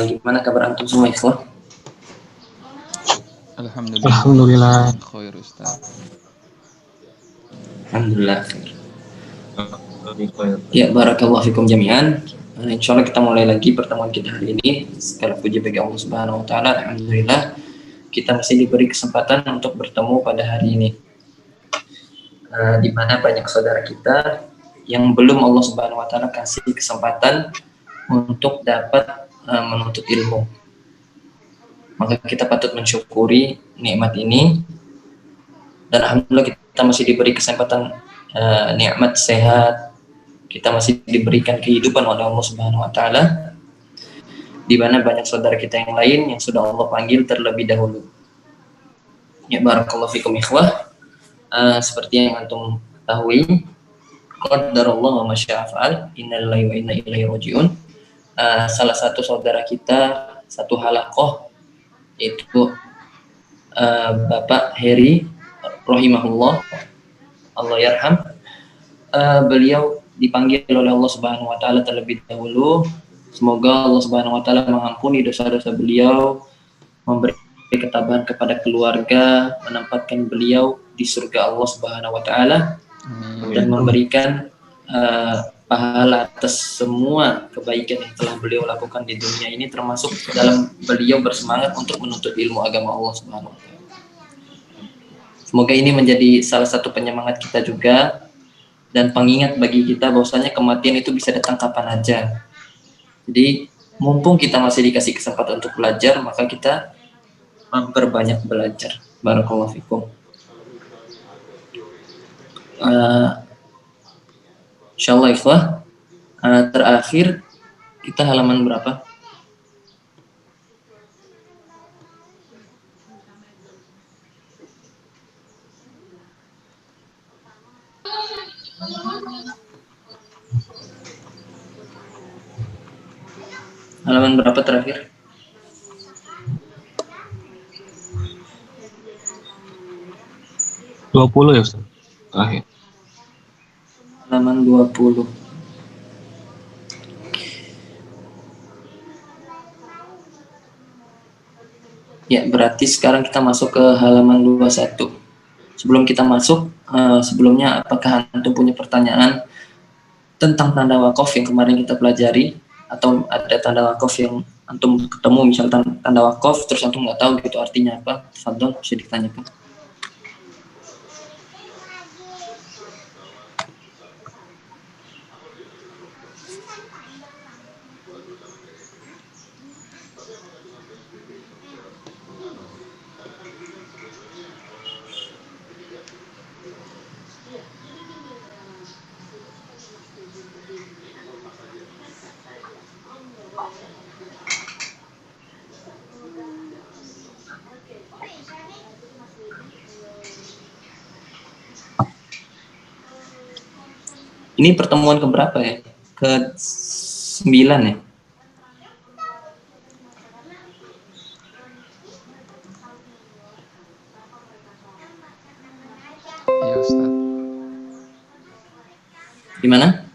Gimana kabar antum semua ikhwah? Alhamdulillah khair Ustaz. Alhamdulillah. Ya, barakallahu fikum jami'an. Insyaallah kita mulai lagi pertemuan kita hari ini. Segala puji bagi Allah Subhanahu wa taala. Alhamdulillah kita masih diberi kesempatan untuk bertemu pada hari ini. Di mana banyak saudara kita yang belum Allah Subhanahu wa taala kasih kesempatan untuk dapat menuntut ilmu. Maka kita patut mensyukuri nikmat ini, dan alhamdulillah kita masih diberi kesempatan nikmat sehat, kita masih diberikan kehidupan oleh Allah Subhanahu wa taala, di mana banyak saudara kita yang lain yang sudah Allah panggil terlebih dahulu. Ya, barakallahu fikum ikhwah. Seperti yang antum ketahui, qadarullah wa masya'a fa'al, innalillahi wa inna ilaihi raji'un. Salah satu saudara kita satu halaqah, yaitu Bapak Heri rahimahullah, Allah yarham. Beliau dipanggil oleh Allah Subhanahu wa taala terlebih dahulu. Semoga Allah Subhanahu wa taala mengampuni dosa-dosa beliau, memberi ketabahan kepada keluarga, menempatkan beliau di surga Allah Subhanahu wa taala, dan memberikan pahala atas semua kebaikan yang telah beliau lakukan di dunia ini, termasuk dalam beliau bersemangat untuk menuntut ilmu agama Allah Subhanahu wa taala. Semoga ini menjadi salah satu penyemangat kita juga dan pengingat bagi kita bahwasanya kematian itu bisa datang kapan aja. Jadi mumpung kita masih dikasih kesempatan untuk belajar, maka kita memperbanyak belajar. Barakallahu fikum. Insyaallah ikhwah, terakhir kita halaman berapa? Halaman berapa terakhir? (20) ya Ustaz, terakhir. Halaman 20. Ya, berarti sekarang kita masuk ke halaman 21. Sebelum kita masuk, sebelumnya apakah antum punya pertanyaan tentang tanda wakaf yang kemarin kita pelajari, atau ada tanda wakaf yang antum ketemu, misal tanda wakaf terus antum nggak tahu gitu artinya apa? Fadhol, bisa ditanyakan. Ini pertemuan keberapa ya? Ke-9 ya? Iya Ustaz. Gimana?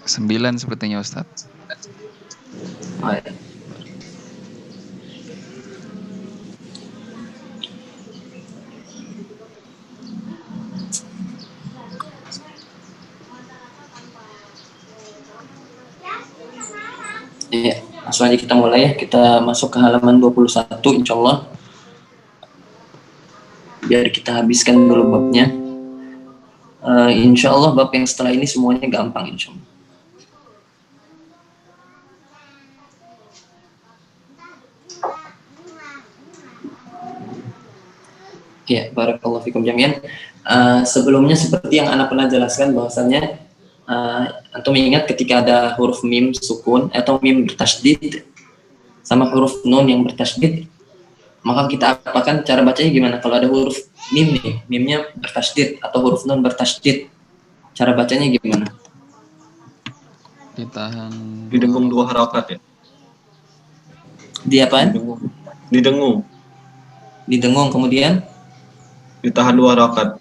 9 sepertinya Ustaz. Oh, ya. Ya, langsung aja kita mulai ya. Kita masuk ke halaman 21 insyaallah. Biar kita habiskan dulu babnya. Insyaallah bab yang setelah ini semuanya gampang insyaallah. Ya, barakallahu fikum jami'an. Sebelumnya seperti yang Ana pernah jelaskan bahwasannya antum ingat ketika ada huruf mim sukun atau mim bertasydid sama huruf nun yang bertasydid, maka kita apakan cara bacanya gimana? Kalau ada huruf mim nih, mimnya bertasydid atau huruf nun bertasydid, cara bacanya gimana? Ditahan. Didengung 2 harakat ya. Di apaan? Didengung. Didengung, kemudian Ditahan 2 harakat.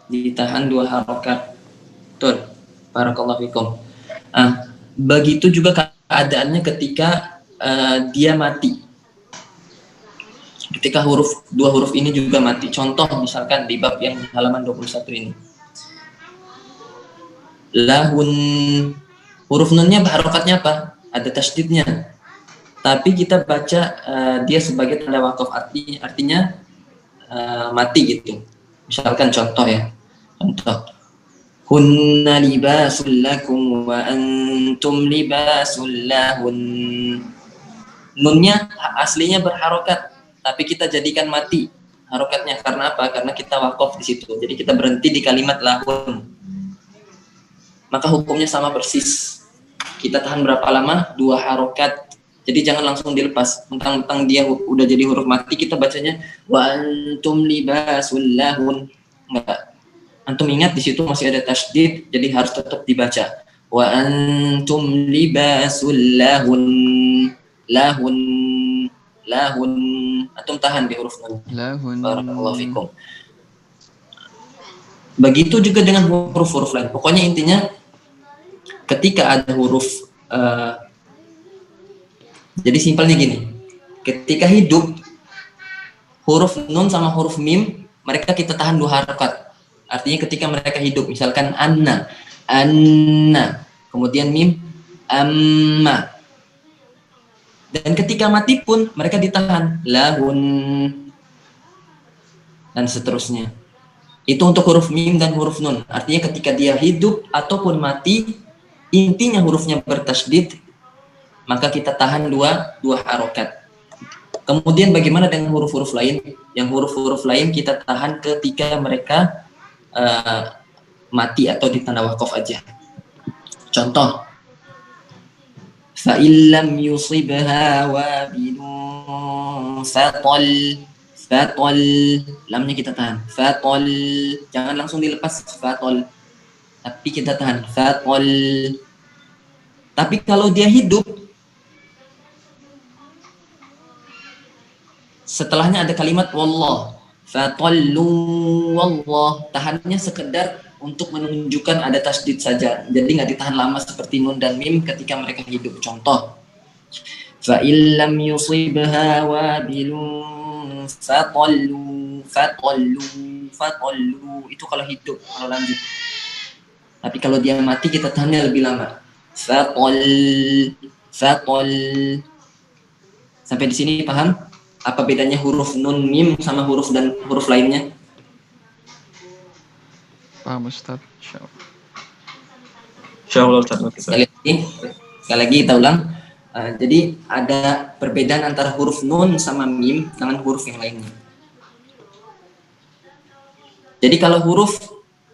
ditahan 2 harokat. Betul. Barakallahu fikum. Begitu juga keadaannya ketika dia mati. Ketika dua huruf ini juga mati. Contoh misalkan di bab yang halaman 21 ini. Lahun, huruf nunnya harokatnya apa? Ada tasydidnya. Tapi kita baca dia sebagai tanda wakaf, artinya mati gitu. Misalkan contoh ya. Contoh. Hunna libasul lakum wa antum libasul lahun. Nunnya aslinya berharokat, tapi kita jadikan mati harokatnya. Karena apa? Karena kita wakaf di situ. Jadi kita berhenti di kalimat lahun. Maka hukumnya sama persis. Kita tahan berapa lama? 2 harokat. Jadi jangan langsung dilepas. Mentang-mentang dia udah jadi huruf mati, kita bacanya wa antum libasul lahun. Enggak. Antum ingat di situ masih ada tasydid, jadi harus tetap dibaca. Wa antum libasul lahun. Lahun. Lahun. Antum tahan di huruf nun. Lahun. Barakallahu fikum. Begitu juga dengan huruf-huruf lain. Pokoknya intinya ketika ada huruf jadi simpelnya gini. Ketika hidup huruf nun sama huruf mim, mereka kita tahan 2 harokat. Artinya ketika mereka hidup, misalkan anna, kemudian mim, amma. Dan ketika mati pun mereka ditahan, lahun, dan seterusnya. Itu untuk huruf mim dan huruf nun. Artinya ketika dia hidup ataupun mati, intinya hurufnya bertasydid, maka kita tahan 2 harokat. Kemudian bagaimana dengan huruf-huruf lain? Yang huruf-huruf lain kita tahan ketika mereka mati atau ditanda wakaf aja. Contoh, fa illam yusibha wabilun fatol, lamnya kita tahan. Fatol, jangan langsung dilepas fatol, tapi kita tahan fatol. Tapi kalau dia hidup, setelahnya ada kalimat wallah. Fatallu wallah, tahannya sekedar untuk menunjukkan ada tasydid saja. Jadi nggak ditahan lama seperti nun dan mim ketika mereka hidup. Contoh, fa illam yusibha wabilun fatallu. Itu kalau hidup, kalau lanjut. Tapi kalau dia mati kita tahannya lebih lama. Fatol. Sampai di sini paham? Apa bedanya huruf nun mim sama huruf lainnya? Paham Ustaz. Insyaallah Ustaz. Sekali lagi kita ulang. Jadi ada perbedaan antara huruf nun sama mim dengan huruf yang lainnya. Jadi kalau huruf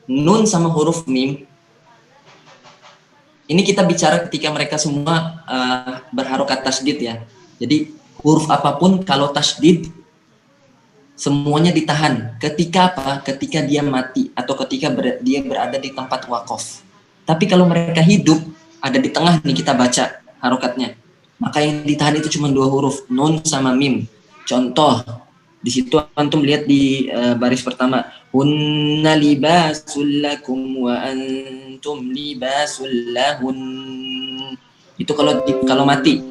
nun sama huruf mim, ini kita bicara ketika mereka semua berharokat tasydid ya. Jadi huruf apapun kalau tasydid semuanya ditahan. Ketika apa? Ketika dia mati atau ketika dia berada di tempat wakaf. Tapi kalau mereka hidup ada di tengah nih kita baca harokatnya. Maka yang ditahan itu cuma 2 huruf, nun sama mim. Contoh, di situ antum lihat di baris pertama, hunna libasul lakum wa antum libasul lahun. Itu kalau mati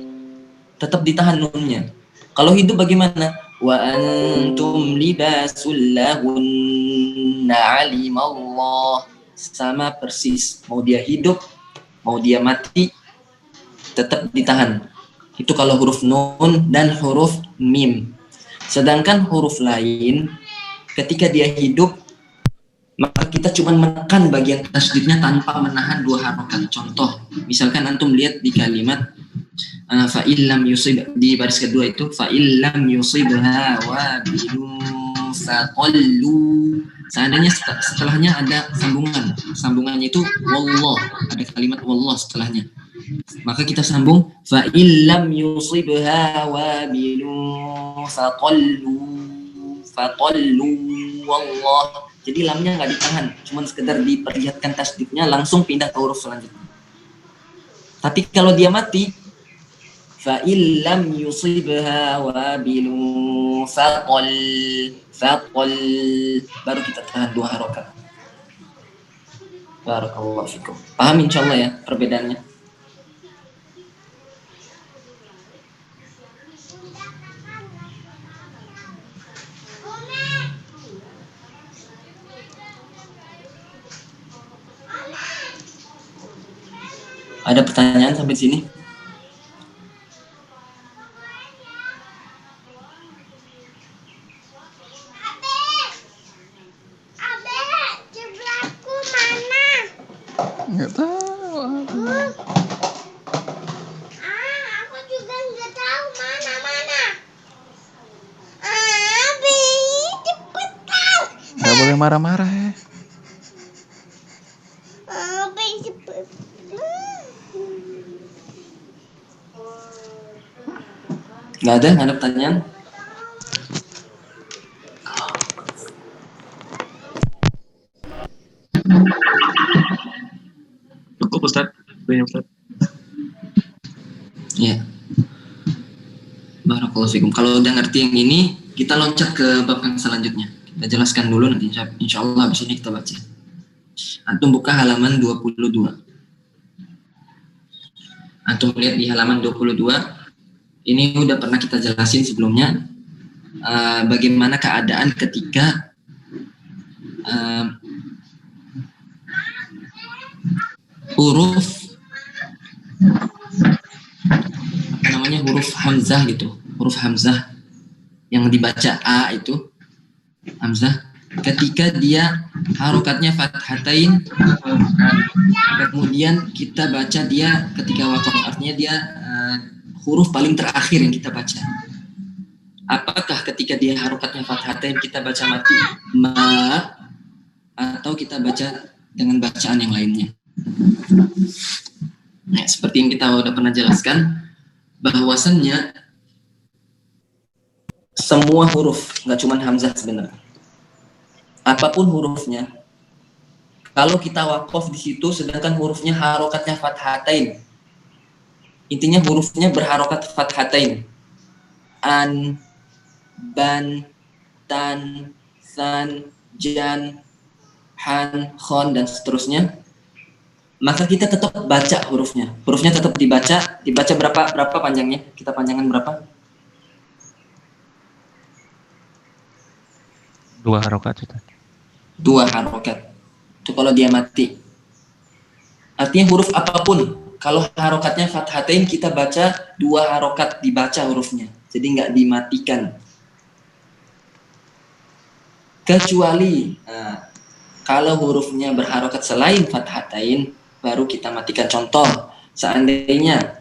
tetap ditahan nunnya. Kalau hidup bagaimana? Wa antum libasul lahun alimallah. Sama persis. Mau dia hidup, mau dia mati, tetap ditahan. Itu kalau huruf nun dan huruf mim. Sedangkan huruf lain, ketika dia hidup, maka kita cuma menekan bagian tasydidnya tanpa menahan 2 harokat. Contoh, misalkan antum lihat di kalimat fa illam yusib, di baris kedua itu fa illam yusibha wabilun faqallu. Seandainya setelahnya ada sambungannya itu wallah, ada kalimat wallah setelahnya, maka kita sambung fa illam yusibha wabilun faqallu wallah. Jadi lamnya nggak ditahan, cuma sekedar diperlihatkan tasdidnya, langsung pindah ke huruf selanjutnya. Tapi kalau dia mati, fa illam yusibha wabilun faqal, baru kita tahan 2 harokat. Barakallahu fikum. Paham insyaallah ya perbedaannya? Ada pertanyaan sampai sini? Jeblaku mana? Nggak tahu. Aku juga nggak tahu mana. Abi, cepetan. Nggak boleh marah-marah ya. Abi, cepetan. Nggak ada pertanyaan? Cukup Ustaz. Banyak Ustaz. Ya. Barakallahu fikum. Kalau udah ngerti yang ini, kita loncat ke bab yang selanjutnya. Kita jelaskan dulu nanti insya Allah habis ini kita baca. Antum buka halaman 22. Antum lihat di halaman 22. Ini udah pernah kita jelasin sebelumnya. Bagaimana keadaan ketika huruf huruf hamzah gitu, huruf hamzah yang dibaca A itu hamzah, ketika dia harokatnya fathatain, kemudian kita baca dia ketika waqaf, artinya dia huruf paling terakhir yang kita baca. Apakah ketika dia harokatnya fathatain kita baca mati ma, atau kita baca dengan bacaan yang lainnya? Nah, seperti yang kita udah pernah jelaskan, bahwasannya semua huruf, nggak cuma hamzah sebenarnya, apapun hurufnya, kalau kita waqaf di situ sedangkan hurufnya harokatnya fathatain, intinya hurufnya berharokat fathatain, an, ban, tan, san, jan, han, khon, dan seterusnya, maka kita tetap baca hurufnya. Hurufnya tetap dibaca berapa panjangnya? Kita panjangan berapa? 2 harokat Ustaz. 2 harokat. Itu kalau dia mati. Artinya huruf apapun, kalau harokatnya fathatain kita baca 2 harokat, dibaca hurufnya. Jadi nggak dimatikan. Kecuali kalau hurufnya berharokat selain fathatain, baru kita matikan. Contoh, seandainya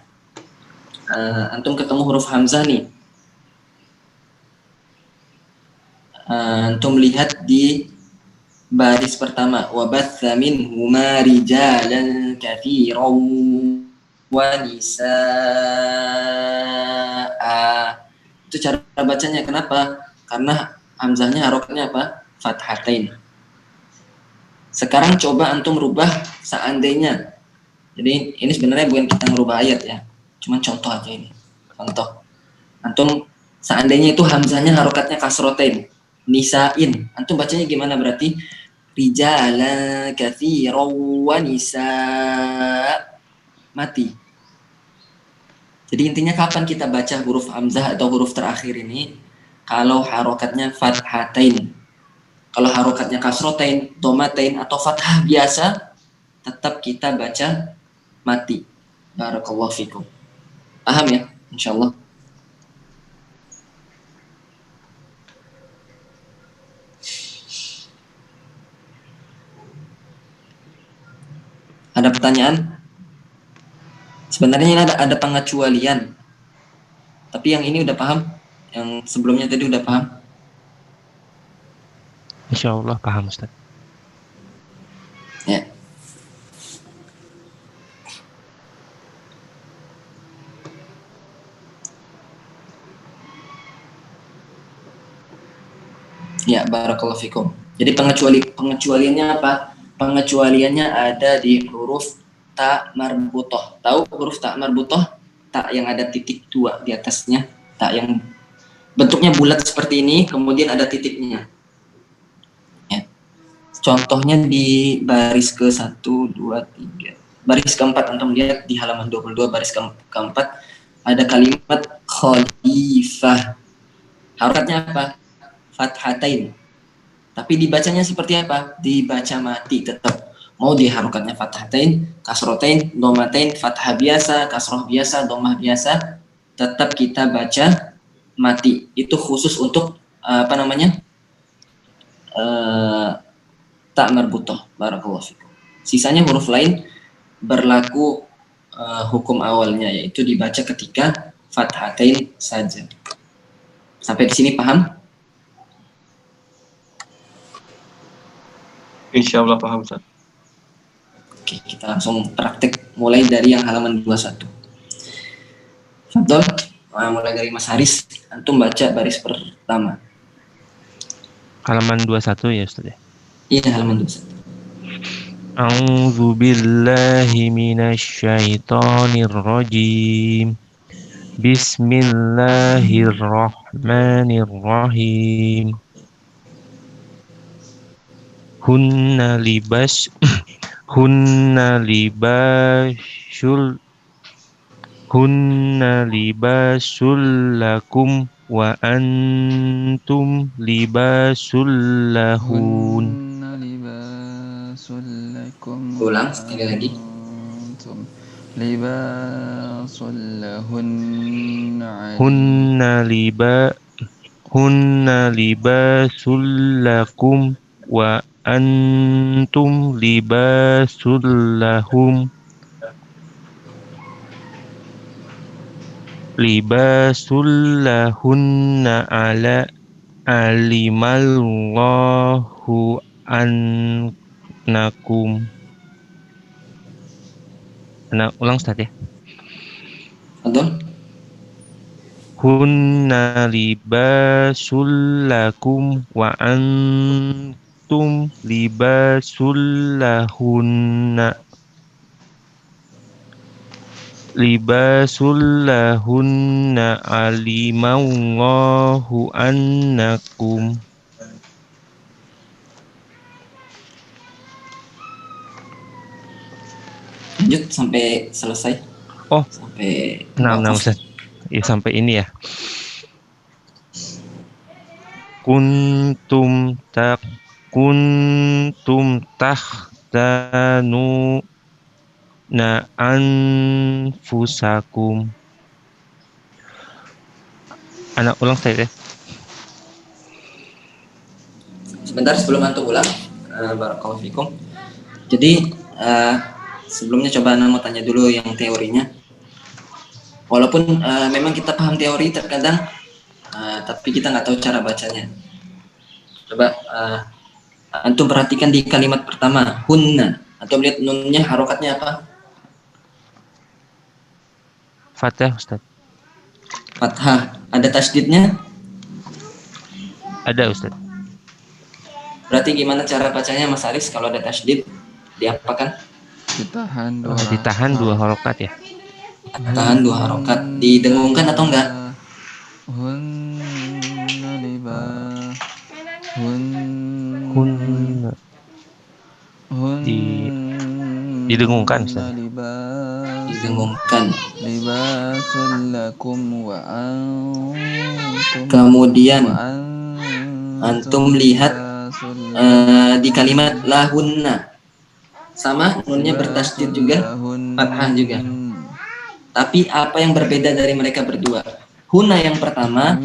antum ketemu huruf hamzah nih, antum lihat di baris pertama, wabatha minhuma rijalan katsiran wa nisaa. Itu cara bacanya. Kenapa? Karena hamzahnya harokatnya apa? Fathatain. Sekarang coba antum rubah seandainya. Jadi ini sebenarnya bukan kita merubah ayat ya, cuma contoh aja ini. Contoh. Antum seandainya itu hamzahnya harokatnya kasrotain, nisain. Antum bacanya gimana berarti? Rijala katsiran wa nisaa. Mati. Jadi intinya kapan kita baca huruf hamzah atau huruf terakhir ini? Kalau harokatnya fathatain. Kalau harokatnya kasrotain, domatain, atau fathah biasa, tetap kita baca mati. Barakallahu fikum. Paham ya? Insyaallah. Ada pertanyaan? Sebenarnya ini ada pengecualian. Tapi yang ini udah paham? Yang sebelumnya tadi udah paham? Insyaallah paham Ustaz. Ya. Ya, barakallahu fikum. Jadi pengecualiannya apa? Pengecualiannya ada di huruf ta marbutoh. Tahu huruf ta marbutoh? Ta yang ada titik 2 di atasnya. Ta yang bentuknya bulat seperti ini, kemudian ada titiknya. Ya. Contohnya di baris ke 1, 2, 3. Baris keempat, antum lihat di halaman 22 baris keempat ada kalimat khalifah. Harokatnya apa? Fathatain. Tapi dibacanya seperti apa? Dibaca mati tetap. Mau di harokatnya fathatain, kasrotain, domatain, fathah biasa, kasroh biasa, domah biasa, tetap kita baca mati. Itu khusus untuk tak marbutoh. Barakallahu fikum. Sisanya huruf lain berlaku hukum awalnya, yaitu dibaca ketika fathatain saja. Sampai di sini paham? Insya Allah paham Ustaz. Oke, kita langsung praktek mulai dari yang halaman 21. Fadol, mulai dari Mas Haris, antum baca baris pertama. Halaman 21 ya Ustaz ya. Iya, halaman 21. A'udzu billahi minasyaitonir rajim. Bismillahirrahmanirrahim. Hunna libasul lakum wa antum libasul lahun. Hunna libasul lakum. Ulang sekali lagi. Antum libasul lahun. Hunna libasul lakum wa antum libasul lahum. Libasul lahunna ala alimallahu annakum. Nah, ulang Ustaz ya. Fadol. Hunna libasul lakum wa antum libasul lahunna. Libasul lahunna alimallahu annakum. Lanjut sampai selesai. Oh, sampai nah Ustaz. Ya sampai ini ya. Kuntum tahtanu na anfusakum. Anak ulang saya ya. Sebentar sebelum antum ulang, barakallahu fikum. Jadi sebelumnya coba Ana mau tanya dulu yang teorinya. Walaupun memang kita paham teori terkadang, tapi kita nggak tahu cara bacanya. Coba antum perhatikan di kalimat pertama, hunna. Antum lihat nunnya harokatnya apa? Fathah Ustaz. Fathah. Ada tasdidnya? Ada Ustaz. Berarti gimana cara bacanya Mas Haris kalau ada tasdid? Diapakan? Ditahan dua harokat ya. Tahan 2 harokat. Didengungkan atau enggak? Hunna libas. Hunna didengungkan Ustaz. Didengungkan. Libasul lakum wa antum. Kemudian antum lihat di kalimat lahunna. Sama nunnya bertasdid juga, fathah juga. Tapi apa yang berbeda dari mereka berdua? Huna yang pertama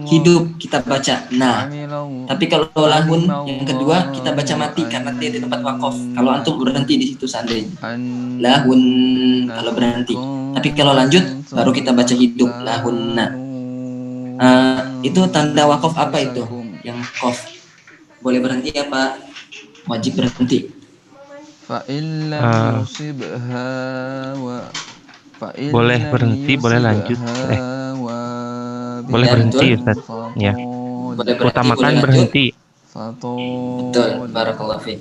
hidup kita baca nah. Tapi kalau lahun yang kedua kita baca mati karena dia di tempat wakaf. Kalau antum berhenti di situ seandainya. Lahun kalau berhenti. Tapi kalau lanjut baru kita baca hidup lahunna. Itu tanda wakaf apa itu? Yang qaf. Boleh berhenti apa? Wajib berhenti. Boleh berhenti, boleh lanjut. Boleh berhenti Ustaz. Ya. Boleh berhenti, utamakan boleh berhenti. Betul, barakallahu fiik.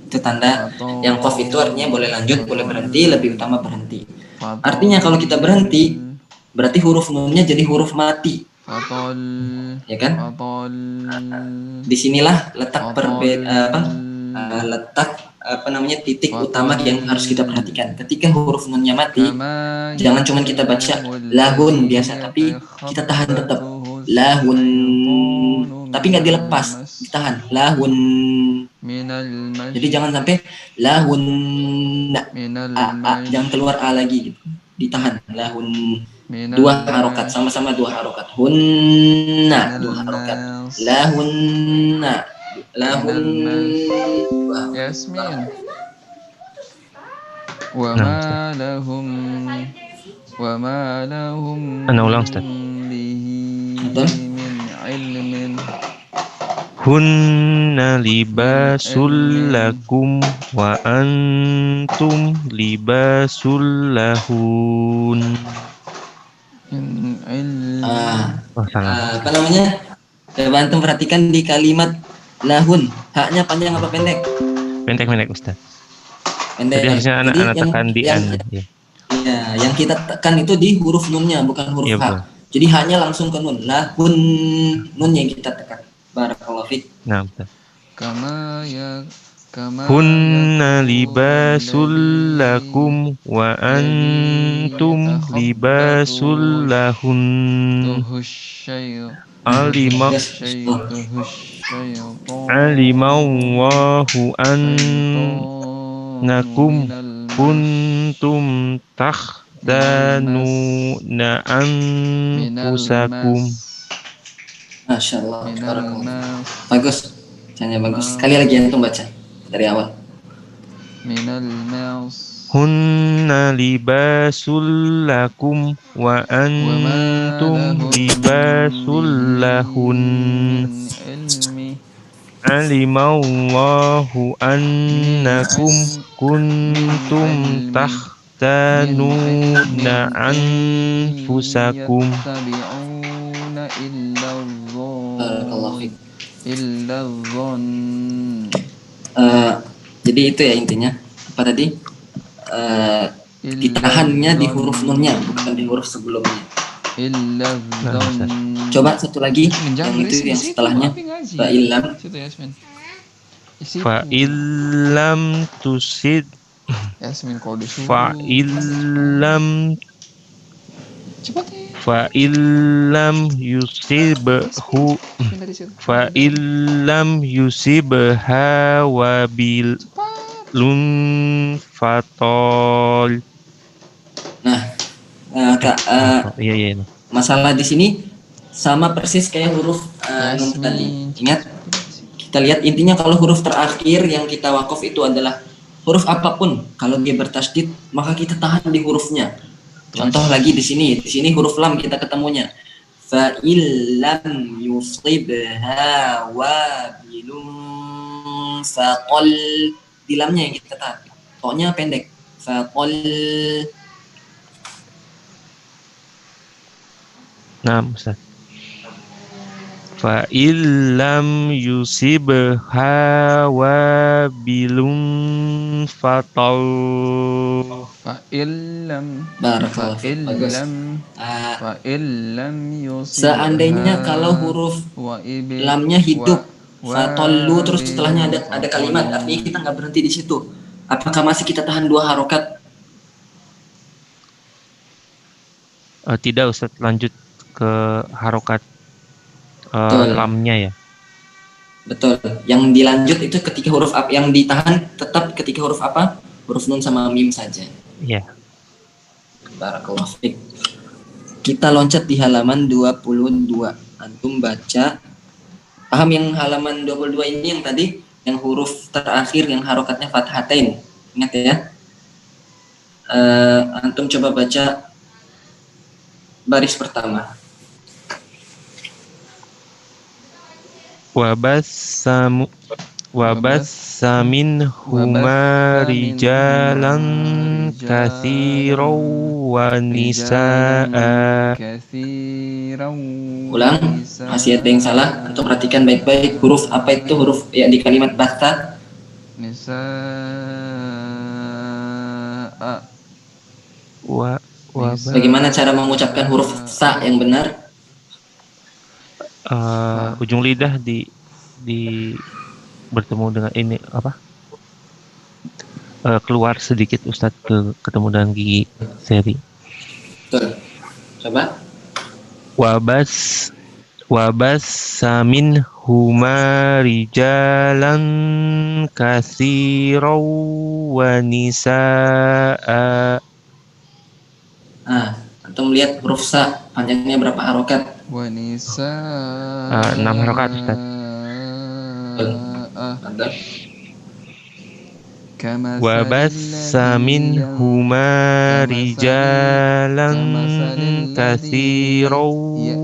Itu tanda yang qaf itu artinya boleh lanjut, boleh berhenti, lebih utama berhenti. Artinya kalau kita berhenti, berarti huruf nunnya jadi huruf mati. Ya kan? Disinilah letak titik utama yang harus kita perhatikan. Ketika huruf nunnya mati, jangan cuma kita baca lahun biasa, tapi kita tahan tetap lahun. tapi nggak dilepas, ditahan. Lahun. minal Jadi jangan sampai lahun. minal Jangan keluar a lagi gitu. Ditahan. Lahun. minal Dua harokat, sama-sama dua harokat. Hunna, dua harokat. Lahunna. Lahun. Yasmin. Wa Nah, ma lahum Ana ulang, Ustaz. bihi Betul. min ilmin. Hunna libasul lakum wa antum libasul lahun. Min ilmin. Oh, salah. Apa namanya? Coba antum perhatikan di kalimat lahun. Haknya panjang apa pendek? Pendek Ustaz. Pendek. Jadi harusnya anak tekan di yang, an. Ya. ya, yang kita tekan itu di huruf nunnya, bukan huruf Iya, H. betul. Jadi haknya langsung ke nun. Lahun, nun yang kita tekan. Barakallahu fiik. Nah, Ustaz. Kama Hunna libasul lakum wa antum libasul lahun. Alimallahu annakum kuntum takhtanuna anfusakum. Masya Allah. Barakallahu. Bagus. Bacanya bagus. Sekali lagi antum baca dari awal. minal mas Hunna libasul lakum wa antum libasul lahun. ilmi Alimallahu annakum kuntum takhtanuna anfusakum. yattabi'una Barakallahu fiik. illa dhon. Jadi itu ya intinya. Apa tadi? Ditahannya di huruf nunnya, bukan di huruf sebelumnya. Illa dhon. Coba satu lagi, yang itu yang setelahnya. Fa'ilam. Situ Yasmin. Fa'illam tusid Yasmin kode suruh. Fa'illam Cepat ya. Fa'illam yusibhu Dari situ. Fa'illam yusibha wabilun fatol. Nah, Kak, Iya. masalah di sini sama persis kayak huruf nun tadi. Ingat, kita lihat intinya kalau huruf terakhir yang kita wakaf itu adalah huruf apapun. Kalau dia bertasydid, maka kita tahan di hurufnya. Contoh lagi di sini huruf lam kita ketemunya. Fa illam yusibha wabilun faqal. Di lamnya yang kita tahan. Toknya pendek. Faqal. Nah, Ustaz. Fa illam yusibha wabilun fatol. Fa'illam. Barakallahu fiik. Bagus. Fa'illam yusibha. Seandainya kalau huruf lamnya hidup, fatollu terus setelahnya ada kalimat, artinya kita nggak berhenti di situ. Apakah masih kita tahan dua harokat? Tidak, Ustaz, lanjut ke harokat lamnya ya. Betul. Yang dilanjut itu ketika huruf apa, yang ditahan tetap ketika huruf apa? Huruf nun sama mim saja. Iya. Barakallahu fiik. Kita loncat di halaman 22. Antum baca. Paham yang halaman 22 ini yang tadi? Yang huruf terakhir yang harokatnya fathatain. Ingat ya? Antum coba baca baris pertama. Wabasamin huma rijalan katsiran wa nisaa. Ulang, masih ada yang salah. Antum perhatikan baik-baik huruf apa itu huruf ya di kalimat basta. Nisaa. Bagaimana cara mengucapkan huruf sa yang benar? Ujung lidah di bertemu dengan ini apa? Keluar sedikit Ustadz ketemu dengan gigi seri. Betul. Coba. Wabassa minhuma rijalan katsiran wa nisaa. Antum lihat huruf sa panjangnya berapa harokat? Wanisa 6 harokat, Ustaz. Ada. Wabassa minhuma rijalan katsiran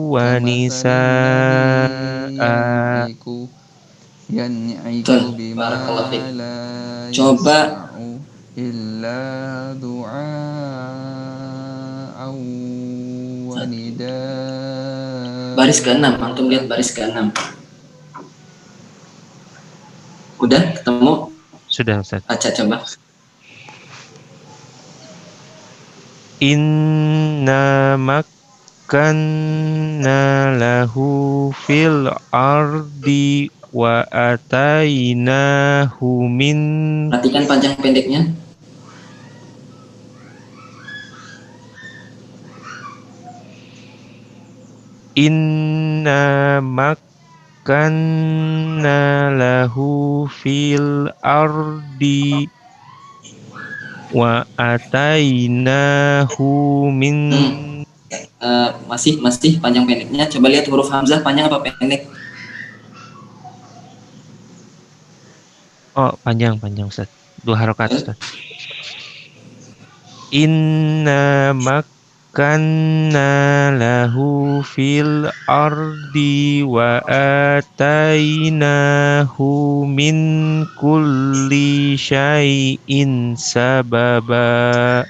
wa nisaa. yan'iku bima Barakallahu fiik. la Coba. yasma'u illa du'a'aw wa nidaa. Baris ke-6, antum lihat baris ke-6. Udah ketemu? Sudah, Ustaz. Baca coba. Inna makkanna lahu fil ardi wa atainahu min. Perhatikan panjang pendeknya. Inna makkanna lahu fil ardi wa atainahu min. Masih panjang pendeknya. Coba lihat huruf hamzah panjang apa pendek? Oh, panjang Ustaz. 2 harokat, Ustaz. Inna makkanna lahu fil ardi wa atainahu min kulli syai'in sababa.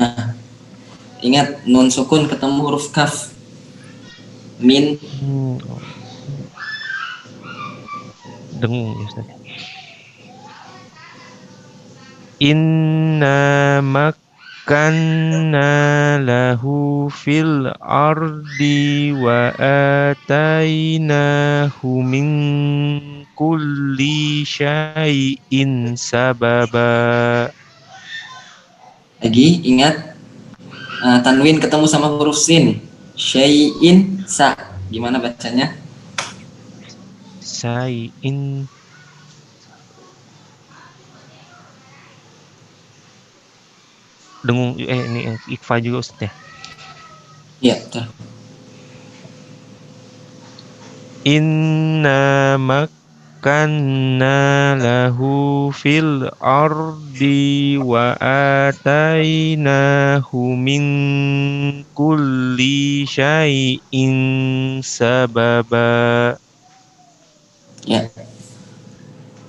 Nah, ingat nun sukun ketemu huruf kaf. Min. Dengung, ya, Ustaz. Inna makkanna lahu fil ardi wa atainahu min kulli syai'in sababa. Lagi ingat, tanwin ketemu sama huruf sin. Syai'in sa. Gimana bacanya? Syai'in. Dengung, ini ikhfa juga, Ustaz, ya? Iya, betul. Inna makkanna lahu fil ardi wa atainahu min kulli syai'in sababa. Ya,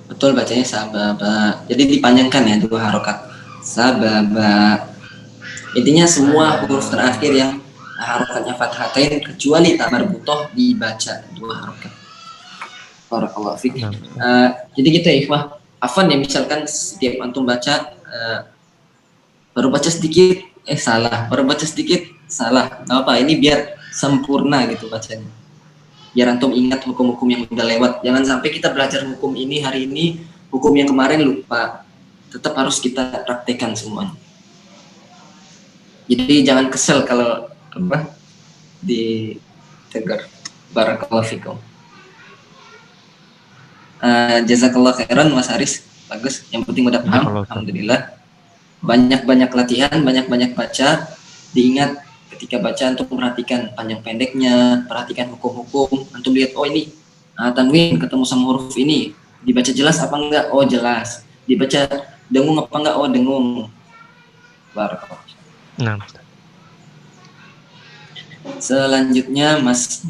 betul bacanya sababa. Jadi dipanjangkan ya 2 harokat. Sababa. Intinya semua huruf terakhir yang harokatnya fathatain kecuali ta marbutoh dibaca 2 harokat. Barakallahu fiik. Jadi gitu ya ikhwah. Afwan ya, misalkan setiap antum baca baru baca sedikit salah, baru baca sedikit salah. Nggak apa, ini biar sempurna gitu bacanya. Biar antum ingat hukum-hukum yang udah lewat. Jangan sampai kita belajar hukum ini hari ini, hukum yang kemarin lupa. Tetap harus kita praktekkan semuanya. Jadi jangan kesel kalau ditegur. Barakallahu fikum. Jazakallah khairan Mas Haris. Bagus. Yang penting udah paham. Alhamdulillah. Banyak-banyak latihan, banyak-banyak baca. Diingat ketika baca antum perhatikan panjang pendeknya, perhatikan hukum-hukum. Antum lihat, oh ini tanwin ketemu sama huruf ini. Dibaca jelas apa enggak? Oh jelas. Dibaca dengung apa enggak? Oh dengung. Barakallah. Nah. Selanjutnya Mas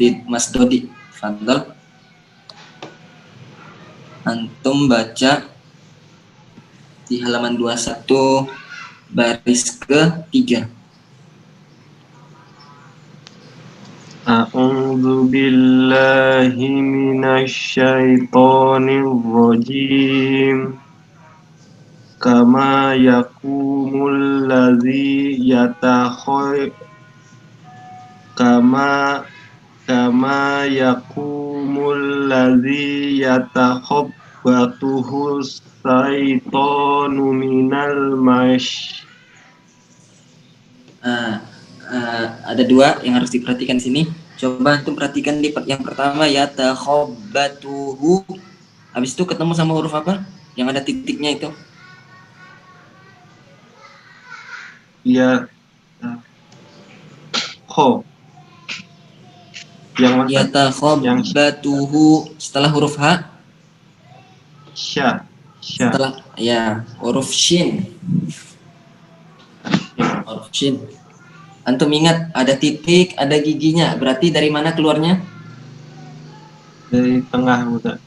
Dodi, fadhal. Antum baca di halaman 21 baris ke-3. A'udzu billahi minasyaitonir rajim. Kama yakumul ladzi kama yakumul ladzi yatakhabbatuhu syaitanu minal mash. Ada 2 yang harus diperhatikan sini. Coba antum perhatikan di yang pertama yatakhabbatuhu. Habis itu ketemu sama huruf apa? Yang ada titiknya itu. Ya, kho. Yang mana? Yatakhabbatuhu setelah huruf H, Sya. setelah ya huruf shin. Huruf shin. Antum ingat ada titik, ada giginya. Berarti dari mana keluarnya? Dari tengah Ustaz.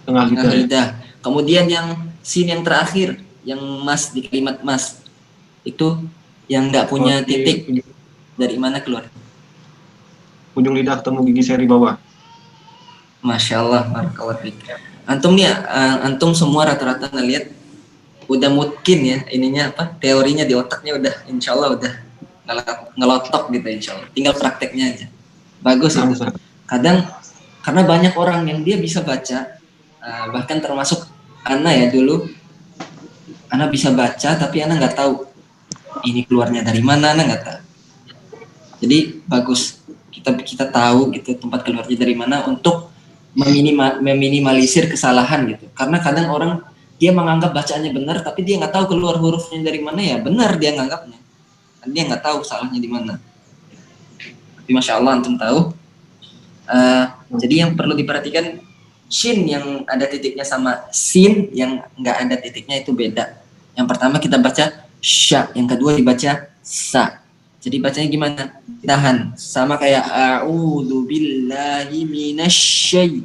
Tengah Tengah lidah. Ya. lidah. Kemudian yang sin yang terakhir, yang mas di kalimat mas, itu yang nggak punya titik. Dari mana keluar? Ujung lidah ketemu gigi seri bawah. Masya Allah, barakallahu fiik. Antum nih, antum semua rata-rata ngelihat udah mungkin ya ininya apa? Teorinya di otaknya udah, insya Allah udah ngelotok gitu insya Allah. Tinggal prakteknya aja. Bagus itu. Kadang karena banyak orang yang dia bisa baca, bahkan termasuk Ana ya dulu. Ana bisa baca tapi Ana nggak tahu ini keluarnya dari mana, Ana nggak tahu. Jadi bagus kita tahu gitu tempat keluarnya dari mana untuk meminimalisir kesalahan gitu. Karena kadang orang dia menganggap bacaannya benar tapi dia nggak tahu keluar hurufnya dari mana, ya benar dia nganggapnya. Dia nggak tahu salahnya di mana. Tapi masya Allah antum tahu. Jadi yang perlu diperhatikan shin yang ada titiknya sama sin yang nggak ada titiknya itu beda. Yang pertama kita baca sya, yang kedua dibaca sa. Jadi bacanya gimana? Tahan. Sama kayak a'udzu billahi minasyai.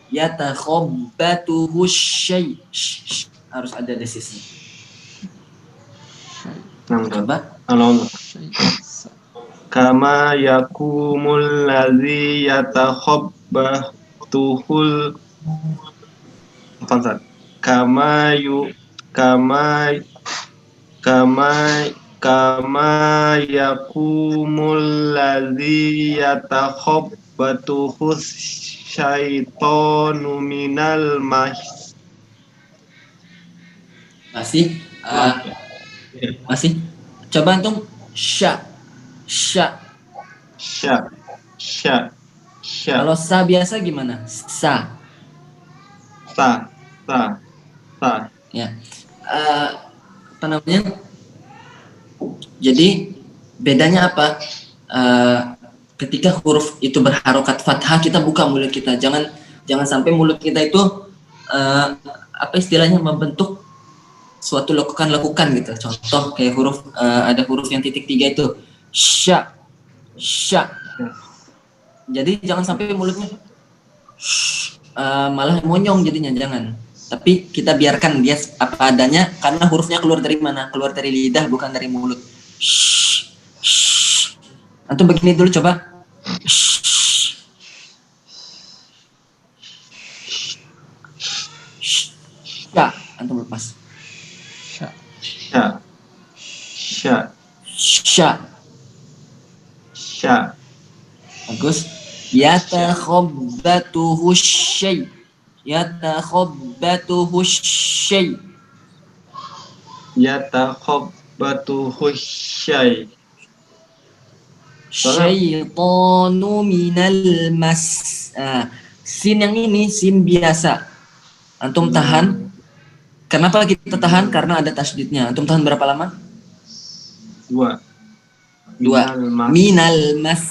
Yatakhabbatuhu syai. Harus ada desisnya. Coba. Allah. Kama yakumul ladzi yatakhabbatuhul kama yakumul ladzi yatakhabbatuhu syaitanu minal mas. Masih. Coba antum sya. Kalau sa biasa gimana? Sa. Ya. Apa namanya? Jadi bedanya apa? Ketika huruf itu berharokat fathah kita buka mulut kita. Jangan sampai mulut kita itu apa istilahnya membentuk suatu lekukan gitu. Contoh kayak huruf ada huruf yang titik 3 itu sya. Jadi jangan sampai mulutnya malah monyong jadinya, jangan. Tapi kita biarkan dia apa adanya karena hurufnya keluar dari mana? Keluar dari lidah bukan dari mulut. Antum begini dulu coba. Ya, antum lepas. Sya. Bagus. Yatakhabbatuhu syai. Yatakhabbatuhu syai. Syaitanu minal mas. Sin yang ini sin biasa. Antum tahan. Kenapa kita tahan? Karena ada tasydidnya. Antum tahan berapa lama? 2. Minal mas.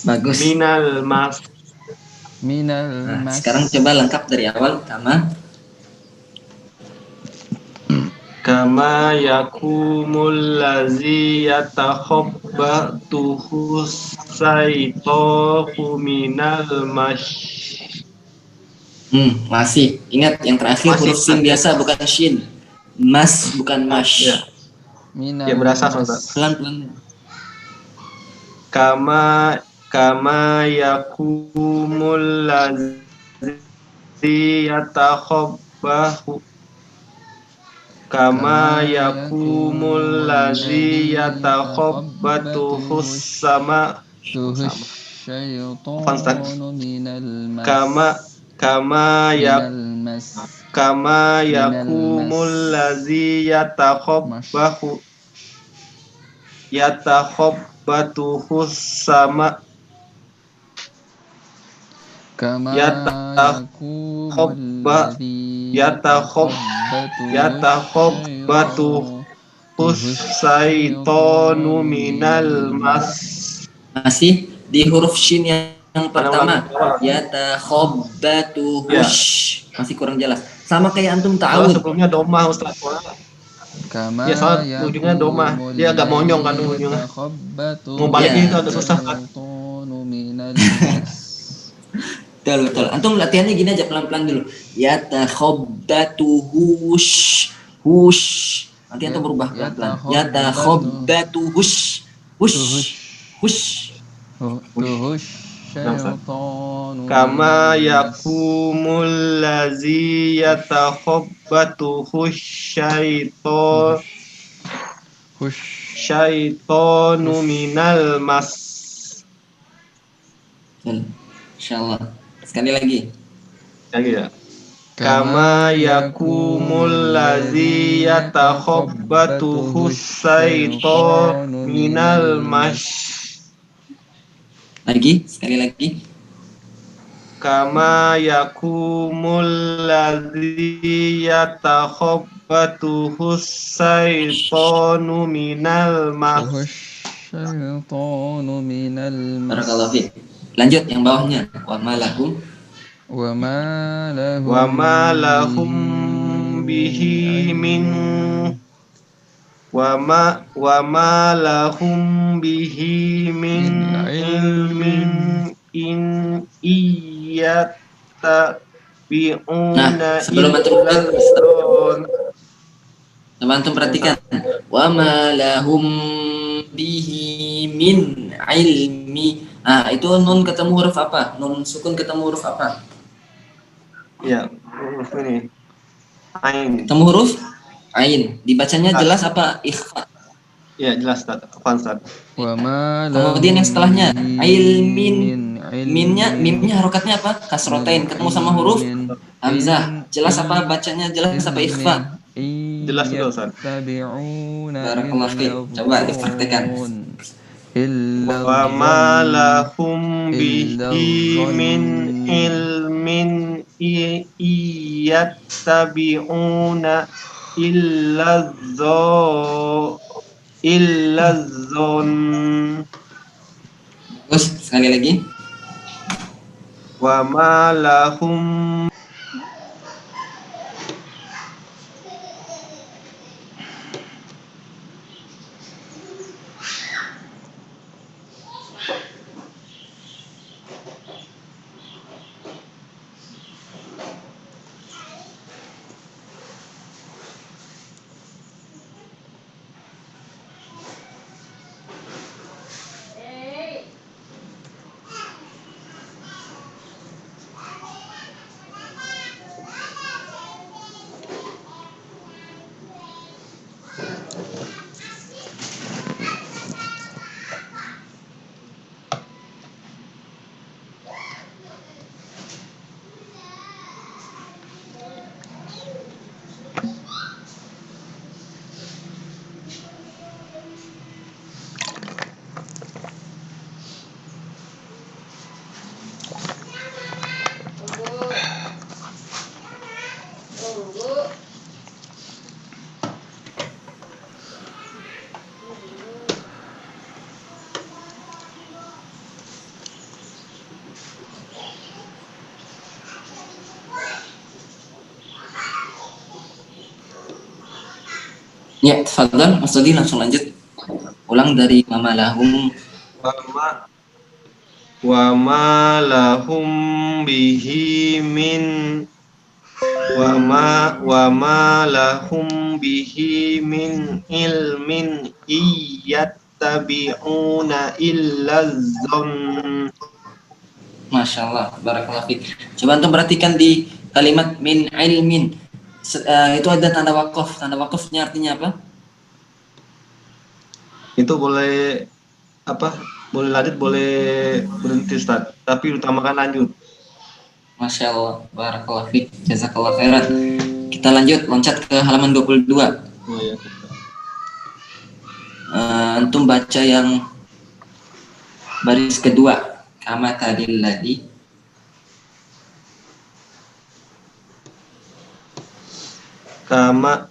Bagus. Sekarang coba lengkap dari awal. Kama yakumul ladzi yatakhabbatuhu syaitanu minal mas. Masih. Ingat yang terakhir huruf sin biasa bukan shin. Mas bukan mash. Ya berasa Ustaz. Pelan-pelan. Kama yakumul ladzi yatakhabbahu sama kama kama yakumul ladzi yatakhabbatuhus sama Kama Yatakhabba- yakumul ladzi yatakhabbatuhus syaitanu minal mas. Masih di huruf shin yang pertama. Yatakhabbatuhush. Masih kurang jelas. Sama kayak antum Kalau ta'awud. sebelumnya domah Ustaz. Kama Ya, soal ujungnya domah. Dia agak monyong kan ujungnya. Mau baliknya itu agak susah kan. Betul. Antum latihannya gini aja pelan-pelan dulu. Yatakhabbatuhush. Hush. Nanti antum berubah pelan-pelan. Yatakhabbatuhush. Hush. Hush. Kama yakumul ladzi yatakhabbatuhus syaitanu minal mas. Insyaallah. Sekali lagi. Lagi ya. Kama yakumul ladzi yatakhabbatuhus syaitanu minal mas. Lagi, sekali lagi. Kama yakumul ladzi yatakhabbatuhus syaitanu minal mas. Barakallahu fiik. Lanjut yang bawahnya. Wa ma lahum bihi min wa ma lahum bihi min ilmin in iyattabi'una sebelum antum perhatikan. Wa ma lahum bihi min ilmi. Itu nun ketemu huruf apa? Nun sukun ketemu huruf apa? Ya, huruf ini. Ain. Ketemu huruf ain. Dibacanya jelas apa ikhfa? Ya, jelas Ustaz. Afwan Ustaz. Kemudian yang setelahnya ilmin. Mimnya harokatnya apa? Kasrotain. Ketemu sama huruf hamzah. Jelas apa bacanya? Jelas apa ikhfa? Jelas juga Ustaz. Barakallahu fiik. Coba dipraktekkan. Wa ma lahum bihi min ilmin iyattabi'una illa zon. Terus sekali lagi. Wa ma lahum Ya, tafadhal, Mas Dodi langsung lanjut. Ulang dari mama lahum. wa ma lahum bihi min wa ma lahum bihi min ilmin iyattabi'una illa zon. Masya Allah, barakallahu fiik. Coba antum perhatikan di kalimat min ilmin. Itu ada tanda wakaf. Tanda wakafnya artinya apa? Itu boleh apa? Boleh lanjut, boleh berhenti Ustaz. Tapi utamakan lanjut. Masya Allah, barakallah fiik, jazakallah khairan. Kita lanjut, loncat ke halaman 22. Oh ya. Antum baca yang baris kedua. Kama tadil ladhi. Kama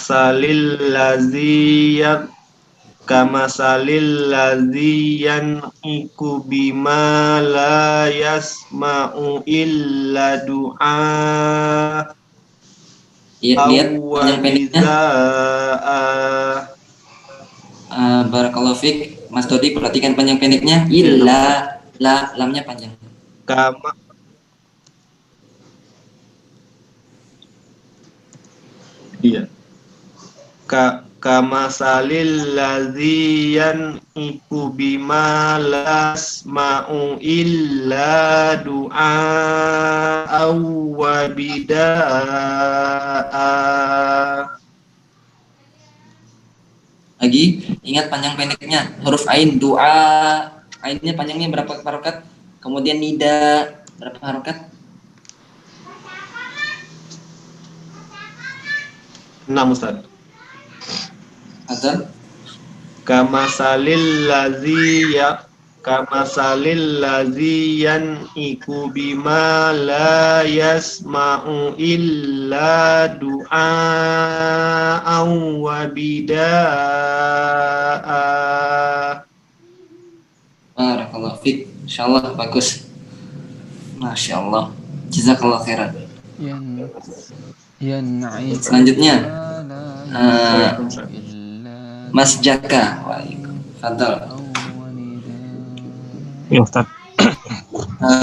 salil laziyan iku bima la yasma'u illa du'a Iya, lihat panjang pendeknya. Barakallahu fiik, Mas Dodi, perhatikan panjang pendeknya. Illa, lamnya panjang. Kama iya. Kama salil laziyan iku bima lasma'u illa du'a wa bida'a. Lagi, ingat panjang pendeknya. Huruf ain, doa. Ainnya panjangnya berapa harokat? Kemudian nida, berapa harokat? 6 Ustaz. Azal? Kama salil laziyan iku bima la yasma'u illa du'a wa bida'a. Barakallahu fiik. Insyaallah bagus. Masya Allah. Jazakallah khairan. Selanjutnya Mas Jaka. Fadal. Ya Ustaz.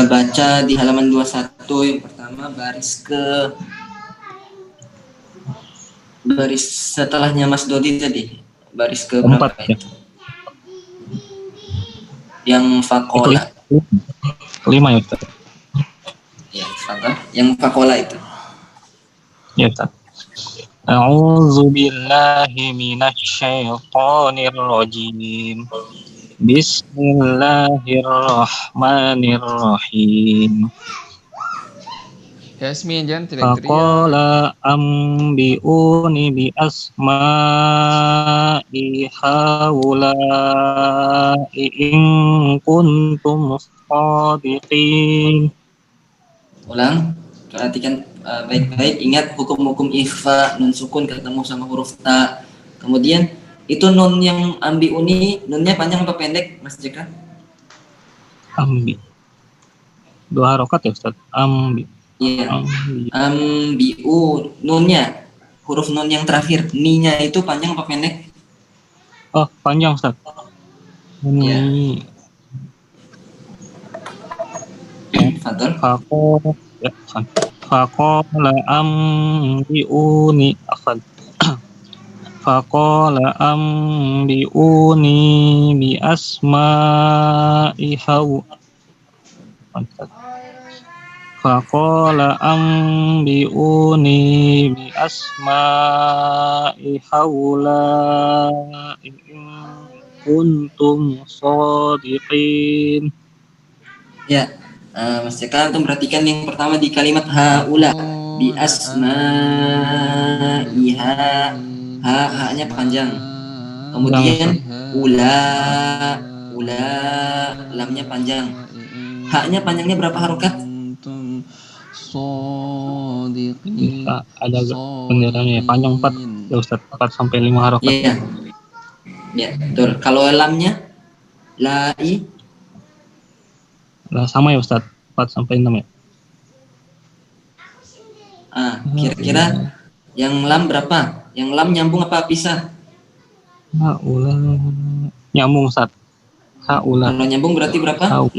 Baca di halaman 21 yang pertama baris setelahnya Mas Dodi tadi. Baris ke berapa 4 ya. itu? Yang fakola. 5 ya Ustaz. Ya, Fadal. Yang fakola itu. Ya Ustaz. A'udzu billahi minasy syaithanir rajim. Bismillahirrahmanirrahim. Yasmin, jangan teriak-teriak. Faqala ambi'uni bi asma'i haula'i in kuntum shadiqin. Ulang, perhatikan baik-baik. Ingat hukum-hukum ikhfa, nun sukun ketemu sama huruf ta. Kemudian itu nun yang ambiuni, nunnya panjang atau pendek, Mas Jaka? Ambi. 2 harokat ya Ustaz. Ambi. Iya. Ambiu, nunnya huruf nun yang terakhir, ni-nya itu panjang atau pendek? Oh, panjang Ustaz. Iya. Ini Fadol. Faqala ambi'uni afad. Faqala ambi'uni bi asma'i Faqala ambi'uni bi asma'i haula in kuntum shadiqin. Ya, Mas Jaka, antum perhatikan yang pertama di kalimat haula, bi asma'iha, ha-nya panjang. Kemudian ula, lamnya panjang. Haknya panjangnya berapa harokat? Bisa ada benderanya ya, panjang 4 ya Ustaz, 4 sampai 5 harokat. Iya. Ya, betul. Kalau lamnya lai, Nah, sama ya Ustaz, 4 sampai 6 ya. Kira-kira yang lam berapa? Yang lam nyambung apa pisah? Haula nyambung Ustaz. Haula. Kalau nyambung berarti berapa? 5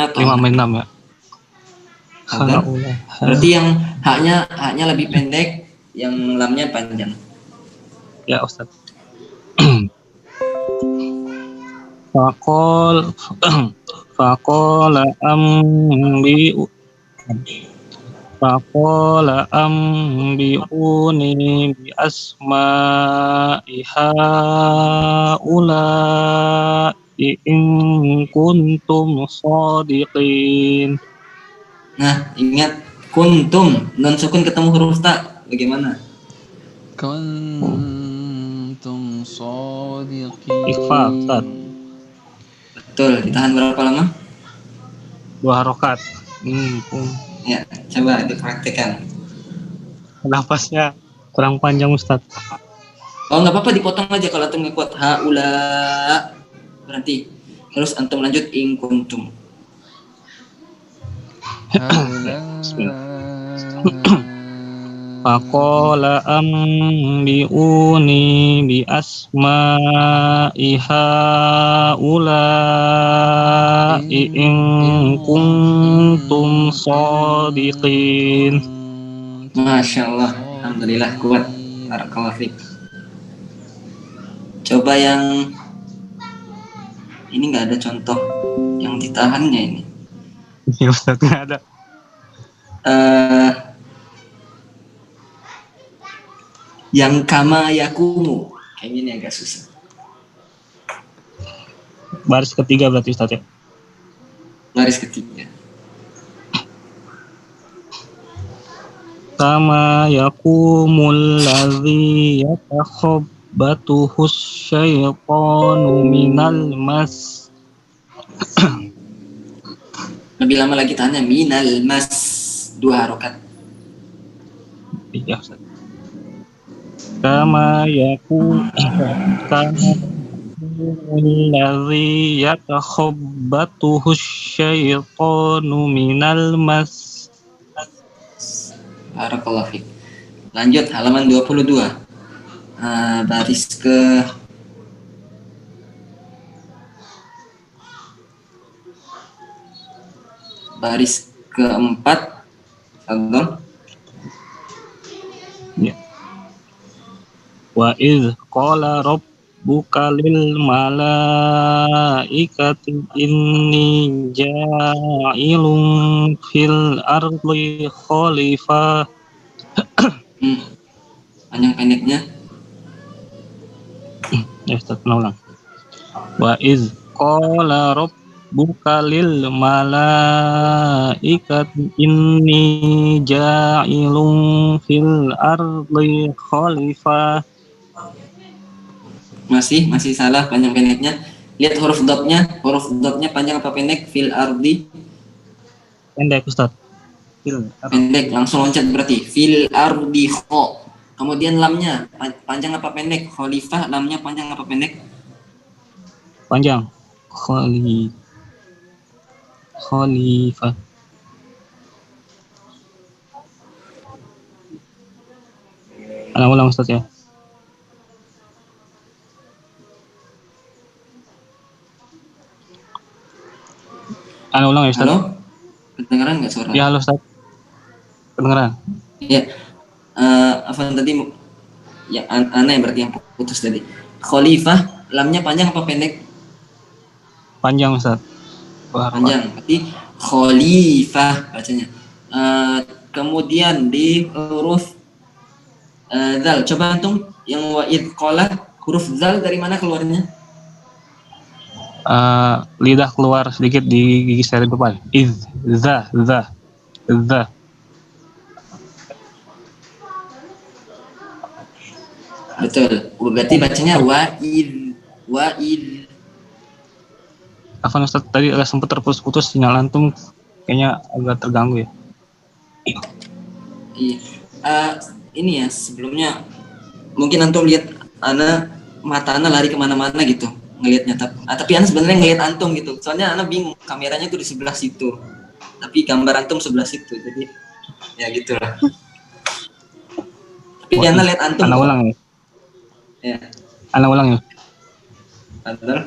atau 5 sampai 6 ya. Haula. Berarti yang haknya lebih pendek, yang lamnya panjang. Ya Ustaz. Faqala ambi'uni bi asma'i haula in kuntum shadiqin. Nah, ingat kuntum, nun sukun ketemu huruf ta, bagaimana? Kuntum shadiqin. Ikhfa, Ustaz. Betul, ditahan berapa lama? 2 harokat. Ya, coba dipraktikkan. Nafasnya kurang panjang Ustaz. Oh, nggak apa-apa, dipotong aja kalau antum nggak kuat. Haula, berarti. Terus antum lanjut in kuntum. Faqala ambiuni bi asma'i haula'i in kuntum shadiqin. Masya Allah, alhamdulillah kuat. Barakallahu fiik. Coba yang ini nggak ada contoh yang ditahannya ini. Ya Ustaz, nggak ada. Yang kama yakumu, kayaknya ini agak susah. Baris ketiga berarti Ustaz ya. Baris ketiga. Kama yakumul ladzi yatakhabbatuhu syaitanu minal mas. Lebih lama lagi tanya minal mas, 2 harokat. Iya Ustaz. Kama yakumul ladzi yatakhabbatuhu syaitanu minal mas. Barakallahu fiik. Lanjut halaman 22. Baris keempat. Fadhol. Ya. Wa idz qala rabbuka lil malaikati inni ja'ilun fil ardi khalifah. Panjang pendeknya. Ya Ustaz, ulang. Wa idz qala rabbuka lil malaikati inni ja'ilun fil ardi khalifah. Masih salah panjang pendeknya. Lihat huruf dotnya panjang apa pendek? Fil ardi. Pendek Ustaz. Pendek, langsung loncat berarti. Fil ardi kho. Kemudian lamnya panjang apa pendek? Khalifah, lamnya panjang apa pendek? Panjang. Khalifah. Ulang Ustaz ya. Ulang ya Ustaz. Halo? Kedengaran nggak suara? Ya halo Ustaz. Kedengaran. Ya. Apa tadi? Ya, Ana yang berarti yang putus tadi. Khalifah, lamnya panjang apa pendek? Panjang Ustaz. Panjang, berarti khalifah bacanya. Kemudian di huruf zal, coba antum yang wa'id qala, huruf zal dari mana keluarnya? Lidah keluar sedikit di gigi seri depan. Za. Betul. Berarti bacanya wa'id. Afan Ustaz, tadi agak sempat terputus-putus sinyal antum, kayaknya agak terganggu ya. Iya. Ini ya sebelumnya mungkin antum lihat mata Ana lari kemana-mana gitu ngelihatnya, tapi Ana sebenarnya ngelihat antum gitu. Soalnya Ana bingung kameranya tuh di sebelah situ, tapi gambar antum sebelah situ, jadi ya gitulah. Tapi Ana lihat antum. Ana ulang ya. Ya. Ana ulang ya. Betul.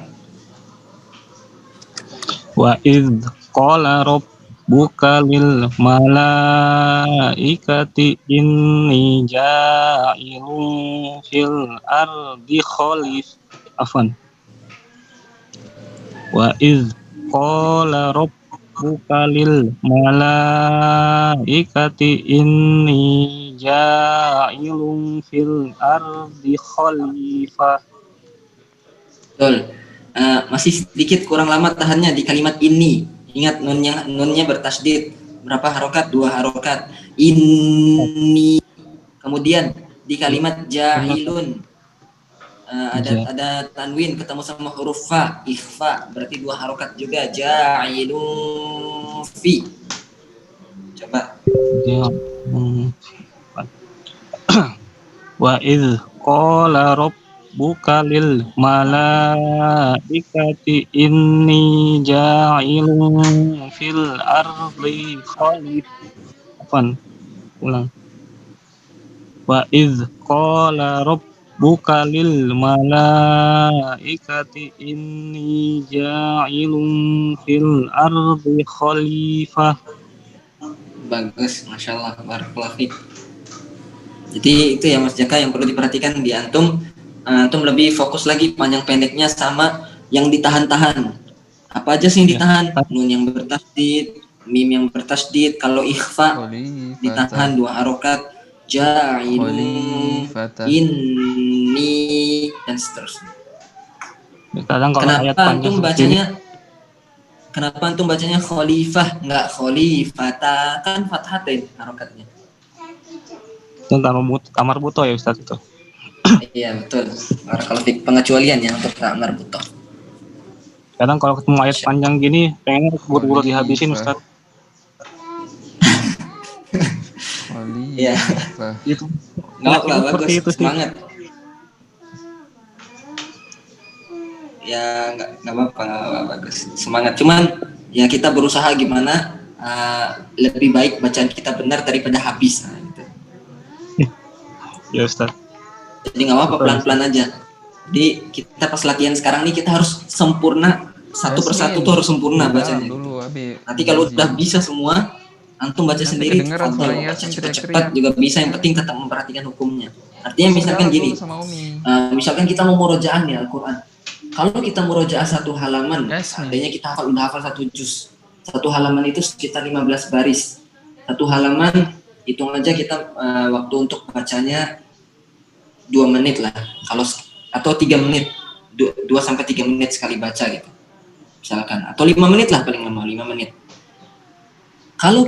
Wa idz qala rabbuka lil malaikati inni ja'ilun fil ardi khalifah. Wa idz qala rabbuka lil malaikati inni ja'ilun fil ardi khalifah. Betul. Masih sedikit kurang lama tahannya di kalimat ini. Ingat nunnya bertasdid. berapa harokat? 2 harokat. Inni. Kemudian di kalimat ja'ilun ada tanwin ketemu sama huruf fa, ikhfa, berarti 2 harokat juga. Ja'ilun fi. Coba. Ya. Wa idh qala rabbuka lil malaikati inni ja'ilun fil ardi khalifatan. Ulang. Wa idh qala rabbuka lil malaikati inni ja'ilun fil ardi khalifah. Bagus, Masya Allah, barakallahu fiik. Jadi itu ya Mas Jaka yang perlu diperhatikan di antum. Antum lebih fokus lagi panjang pendeknya sama yang ditahan-tahan. Apa aja sih yang ditahan? Nun yang bertasdid, mim yang bertasdid. Kalau ikhfa ditahan 2 harokat. Ja'ilun, inni, dan seterusnya. Kadang kalau ayat panjang Kenapa antum bacanya khalifah nggak khalifata? Kan fathatain harokatnya. Itu kamar buto ya Ustaz itu. Iya betul. Kalau pengecualian ya untuk kamar buto. Kadang kalau ketemu ayat panjang gini, pengen buru-buru dihabisin Ustaz. Iya. Itu. Nggak bagus. Itu semangat. Ya nggak apa-apa, bagus, semangat. Cuman ya kita berusaha gimana lebih baik bacaan kita benar daripada habis. Gitu. Ya Ustaz. Jadi nggak apa-apa, pelan-pelan aja. Jadi kita pas latihan sekarang nih kita harus sempurna, satu persatu tuh harus sempurna bacanya. Nanti kalau udah bisa semua, antum baca sendiri, baca cepat-cepat juga bisa. Yang penting tetap memperhatikan hukumnya. Artinya misalkan gini, misalkan kita mau murojaah nih Al-Quran. Kalau kita murojaah 1 halaman, artinya kita udah hafal 1 juz. 1 halaman itu sekitar 15 baris. 1 halaman, hitung aja kita waktu untuk bacanya 2 menit lah. Atau 3 menit. 2 sampai 3 menit sekali baca gitu. Misalkan. Atau 5 menit lah paling lama, 5 menit. Kalau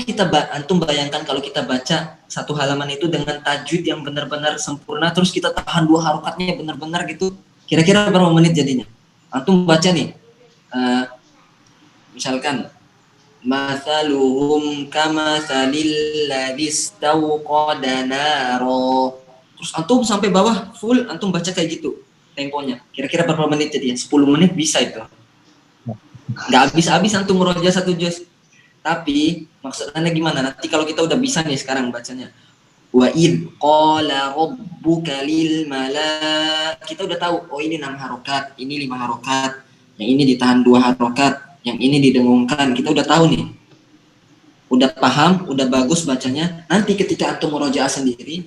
antum bayangkan kalau kita baca 1 halaman itu dengan tajwid yang benar-benar sempurna, terus kita tahan 2 harokatnya benar-benar gitu, kira-kira berapa menit jadinya? Antum baca nih, misalkan mathaluhum kamathalil ladzi istawqada naro. Terus antum sampai bawah full antum baca kayak gitu temponya. Kira-kira berapa menit jadinya? 10 menit bisa itu. Nggak habis-habis antum murojaah 1 juz. Tapi maksudnya gimana? Nanti kalau kita udah bisa nih sekarang bacanya. Wa id qala rabbuka lil kita udah tahu, oh ini 6 harokat, ini 5 harokat, yang ini ditahan 2 harokat, yang ini didengungkan. Kita udah tahu nih, udah paham, udah bagus bacanya. Nanti ketika antum murojaah sendiri,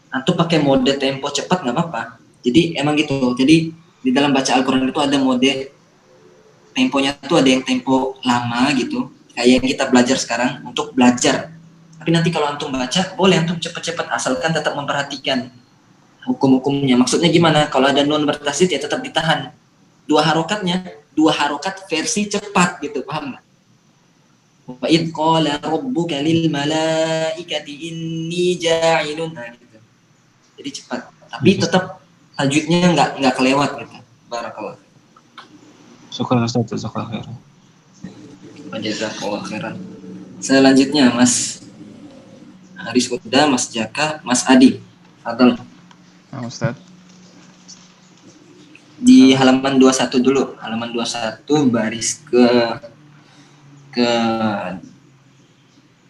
antum pakai mode tempo cepat nggak apa-apa. Jadi emang gitu. Jadi di dalam baca Al-Quran itu ada mode temponya, tuh ada yang tempo lama gitu, kayak yang kita belajar sekarang untuk belajar. Tapi nanti kalau antum baca, boleh antum cepat-cepat asalkan tetap memperhatikan hukum-hukumnya. Maksudnya gimana? Kalau ada nun bertasdid ya tetap ditahan 2 harokatnya, 2 harokat versi cepat gitu, paham nggak? Wa id qala rabbuka lil malaikati inni ja'ilun, gitu. Jadi cepat. Tapi tetap tajwidnya nggak kelewat gitu. Barakallah. Syukur Ustaz, jazakallahu khairan. Jazakallahu khairan. Selanjutnya Mas Haris udah, Mas Jaka, Mas Adi. Fadal. Ustaz. Di halaman 21 dulu. Halaman 21 baris ke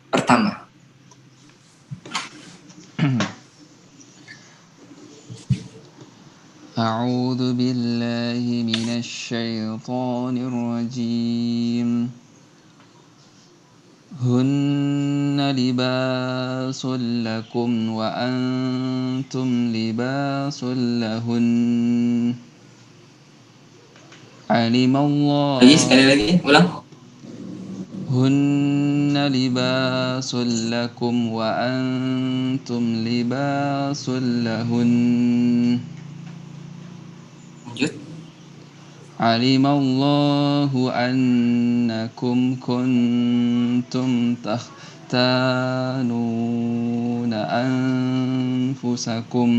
pertama. A'udzu billahi minasy syaithanir rajim. Hunna libasul lakum wa antum libasul lahun. Alimallah. Sekali lagi, ulang. Hunna libasul lakum wa antum libasul lahun. Lanjut. Alimallahu annakum kuntum تختانون أنفسكم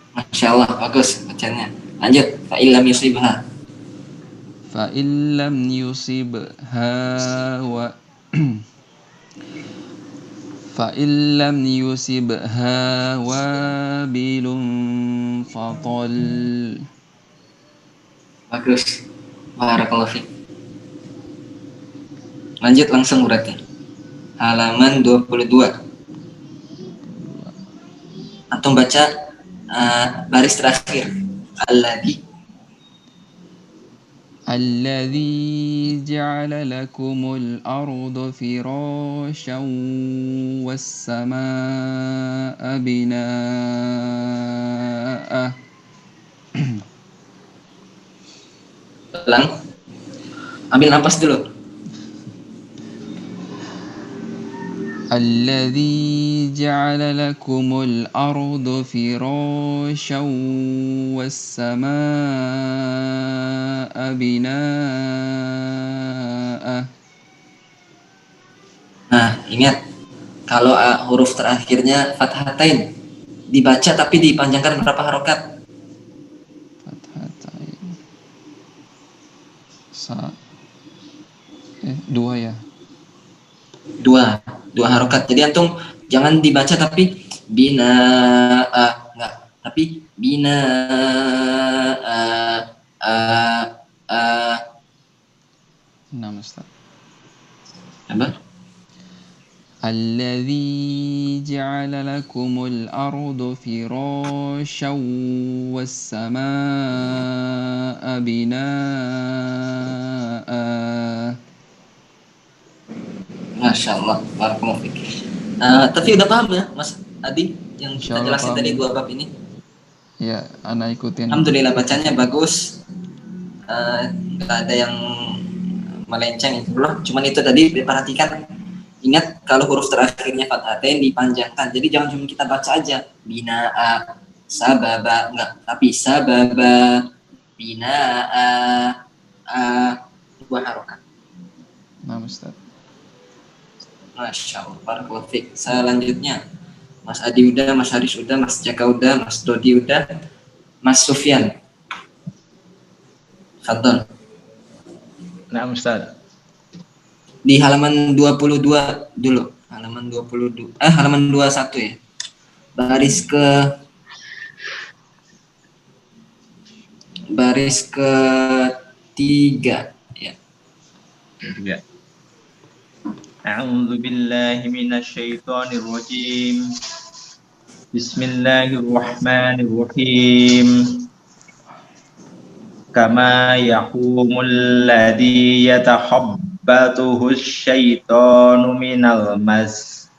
Masya Allah, bagus bacanya. Lanjut. Fa'illam yusibha. فإن لم يصبها فإن لم يصبها وابل فطل. Bagus. Barakallahu fiik. Lanjut langsung berarti. Halaman 22. Antum baca baris terakhir. الذي جعل لكم الأرض فراشا والسماء بناء. Ulang. Ambil napas dulu. الذي جعل لكم الأرض فراشا والسماء بناء. Nah, ingat kalau huruf terakhirnya fathatain dibaca tapi dipanjangkan berapa harokat? Fathatain. Dua ya. Dua harokat. Jadi antum jangan dibaca tapi enggak, tapi Nah, Ustaz. apa? الذي جعل لكم الأرض فراشا والسماء بناء. Masya Allah, barakallahu fiik. Tapi udah paham ya, Mas Adi, yang kita jelasin tadi dua bab ini? Ya, anak ikutin. Alhamdulillah bacanya bagus. Nggak ada yang melenceng itu loh. Cuman itu tadi diperhatikan. Ingat kalau huruf terakhirnya fathatain dipanjangkan. Jadi jangan cuma kita baca aja binaa, sababa, enggak, tapi sababa, binaa, dua harokat. Nah, Ustaz. Masya Allah, barakallahu fiik. Selanjutnya Mas Adi udah, Mas Haris udah, Mas Jaka udah, Mas Dodi udah, Mas Sufyan. Fadhol. Nah, Ustaz. Di halaman 22 dulu. Halaman 22. Halaman 21 ya. Baris ke 3 ya. 3. A'udzu billahi minasyaitonir rajim. Bismillahirrahmanirrahim. Kama yaqumul ladzi yatakhabbatuhu syaitanu minal mas.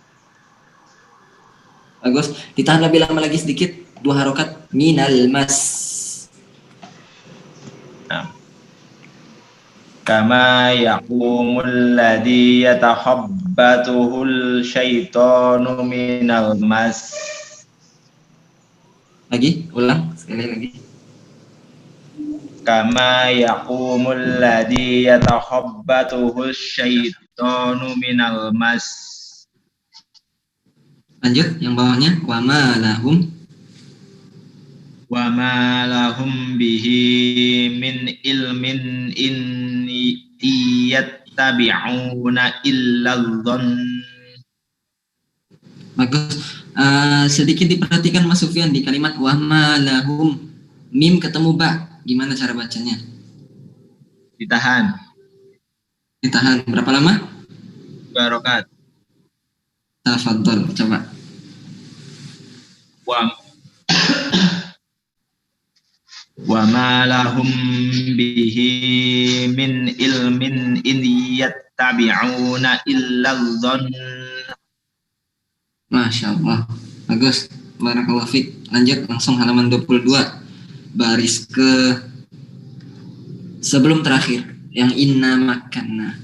Bagus. Ditahan lebih lama lagi sedikit. 2 harokat. Minal mas. Nah. Kama yaqumul ladzi yatakhabbatuhu syaitanu minal mas. Lagi, ulang sekali lagi. Kama yaqumul ladzi yatakhabbatuhu syaitanu minal mas. Lanjut yang bawahnya. Wa ma lahum bihi min ilmin inni yattabi'una illa dhann. Bagus. Sedikit diperhatikan Mas Sufyan di kalimat wa ma lahum, mim ketemu ba. Gimana cara bacanya? Ditahan. Berapa lama? 2 harokat. Tafadhol, coba. Wa ma lahum bihi min ilmin in yattabi'una illa dhann. Masya Allah, bagus. Barakallahu fiik. Lanjut langsung halaman 22. Baris ke sebelum terakhir yang inna makanna.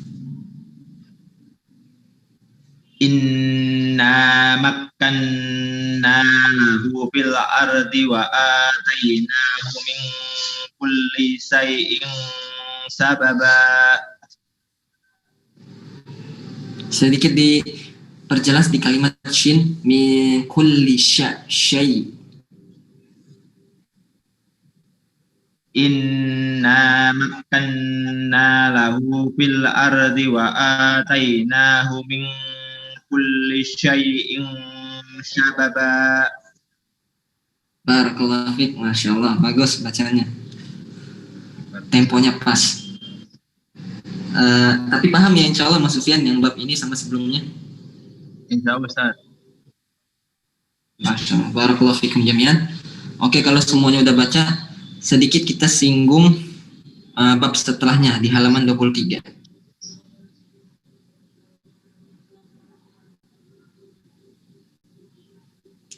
Inna makkanna lahu fil ardi wa atainahu min kulli shay'in sababa. Sedikit diperjelas di kalimat shin, min kulli syai. Inna makkanna lahu fil ardi wa atainahu min kulli syai'in syababa. Barakallahu fiik, Masya Allah, bagus bacanya. Temponya pas. Tapi paham ya insya Allah Mas Sufyan yang bab ini sama sebelumnya? Insya Allah Ustaz. Masya Allah, barakallahu fiikum jami'an. Oke, kalau semuanya udah baca, sedikit kita singgung bab setelahnya di halaman 23.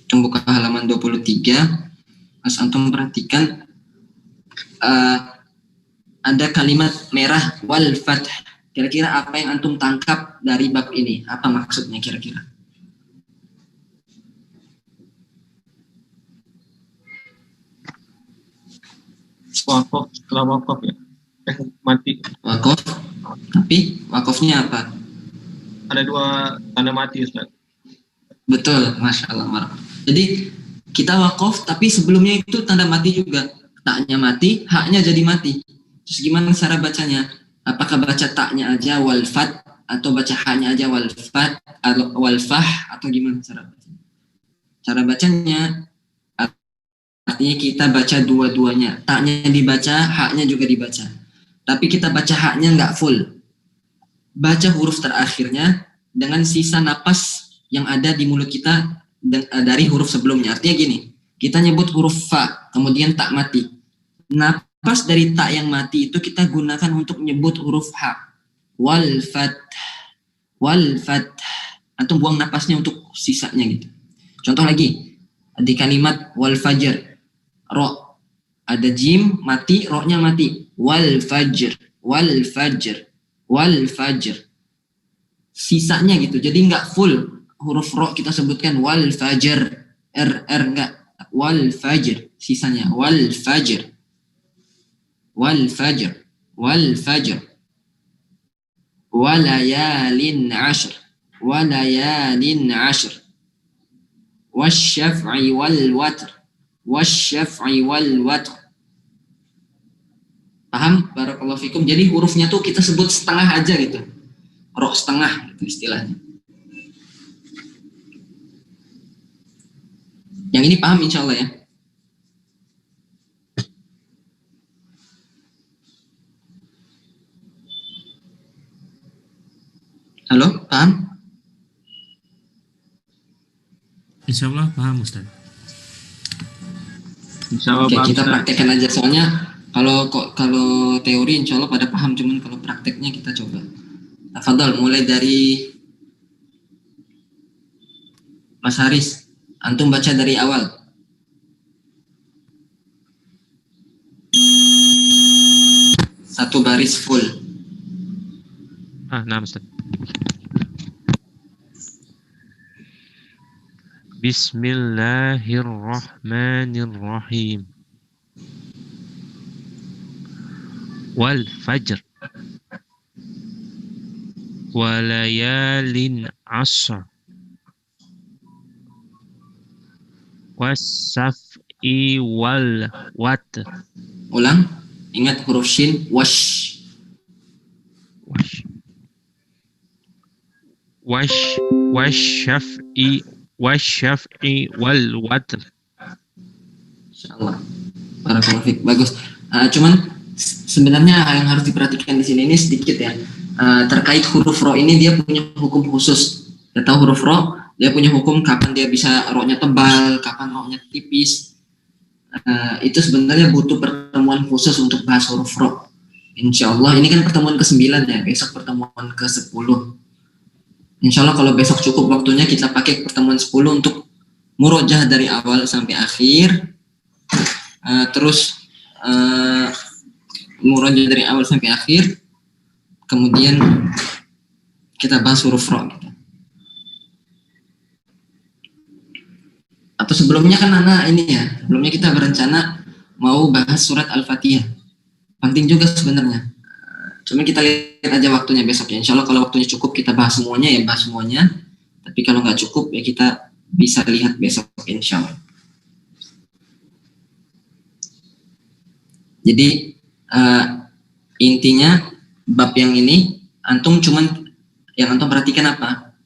Kita buka halaman 23. Mas antum perhatikan ada kalimat merah wal fath. Kira-kira apa yang antum tangkap dari bab ini? Apa maksudnya kira-kira? Wakaf, setelah wakaf ya. Mati. Wakaf. Tapi wakafnya apa? Ada 2 tanda mati Ustaz. Betul, Masya Allah. Jadi kita wakaf, tapi sebelumnya itu tanda mati juga. Taknya mati, haknya jadi mati. Terus gimana cara bacanya? Apakah baca taknya aja wal fat, atau baca haknya aja wal fat, atau wal fah, atau gimana cara bacanya? Cara bacanya artinya kita baca dua-duanya. Taknya dibaca, haknya juga dibaca. Tapi kita baca haknya nggak full. Baca huruf terakhirnya dengan sisa napas yang ada di mulut kita dari huruf sebelumnya. Artinya gini, kita nyebut huruf fa, kemudian tak mati. Napas dari tak yang mati itu kita gunakan untuk menyebut huruf ha. Wal fat, wal fat. Atau buang napasnya untuk sisanya gitu. Contoh lagi, di kalimat wal fajr. Ro, ada jim mati, ro-nya mati. Wal fajr, wal fajr, wal fajr. Sisanya gitu, jadi nggak full huruf ro kita sebutkan wal fajr, enggak, wal fajr, sisanya wal fajr, wal fajr, wal fajr, walayalin ashr, walayalin ashr, wasyaf'i wal watr, wasyaf'i wal watr. Paham? Barakallahu fikum. Jadi hurufnya tuh kita sebut setengah aja gitu. Ro setengah itu istilahnya. Yang ini paham insya Allah ya. Halo, paham? Insya Allah paham Ustaz. Insya Allah. Oke, kita praktekkan aja soalnya kalau teori insya Allah pada paham, cuman kalau prakteknya kita coba. Tafadhol, mulai dari Mas Haris. Antum baca dari awal. Satu baris full. Nah Ustaz. Bismillahirrahmanirrahim. Wal fajr. Walayalin asr. Wasaf'i wal watr. Ulang, ingat huruf shin, wash. Wasyaf'i wal watr. Insyaallah. Barakallahu fiik. Bagus. Cuman sebenarnya yang harus diperhatikan di sini ini sedikit ya. Terkait huruf ro ini dia punya hukum khusus. Kita tahu huruf ro, dia punya hukum kapan dia bisa ro-nya tebal, kapan ro-nya tipis. Itu sebenarnya butuh pertemuan khusus untuk bahas huruf ro. Insyaallah ini kan pertemuan ke-9 ya, besok pertemuan ke-10. Insyaallah kalau besok cukup waktunya kita pakai pertemuan 10 untuk murojaah dari awal sampai akhir. Terus murojaah dari awal sampai akhir. Kemudian kita bahas huruf ro gitu. Atau sebelumnya kan sebelumnya kita berencana mau bahas surat Al-Fatihah. Penting juga sebenarnya. Cuma kita lihat aja waktunya besok ya. Insya Allah kalau waktunya cukup kita bahas semuanya ya, bahas semuanya. Tapi kalau nggak cukup ya kita bisa lihat besok insya Allah. Jadi intinya bab yang ini antum cuman yang antum perhatikan apa?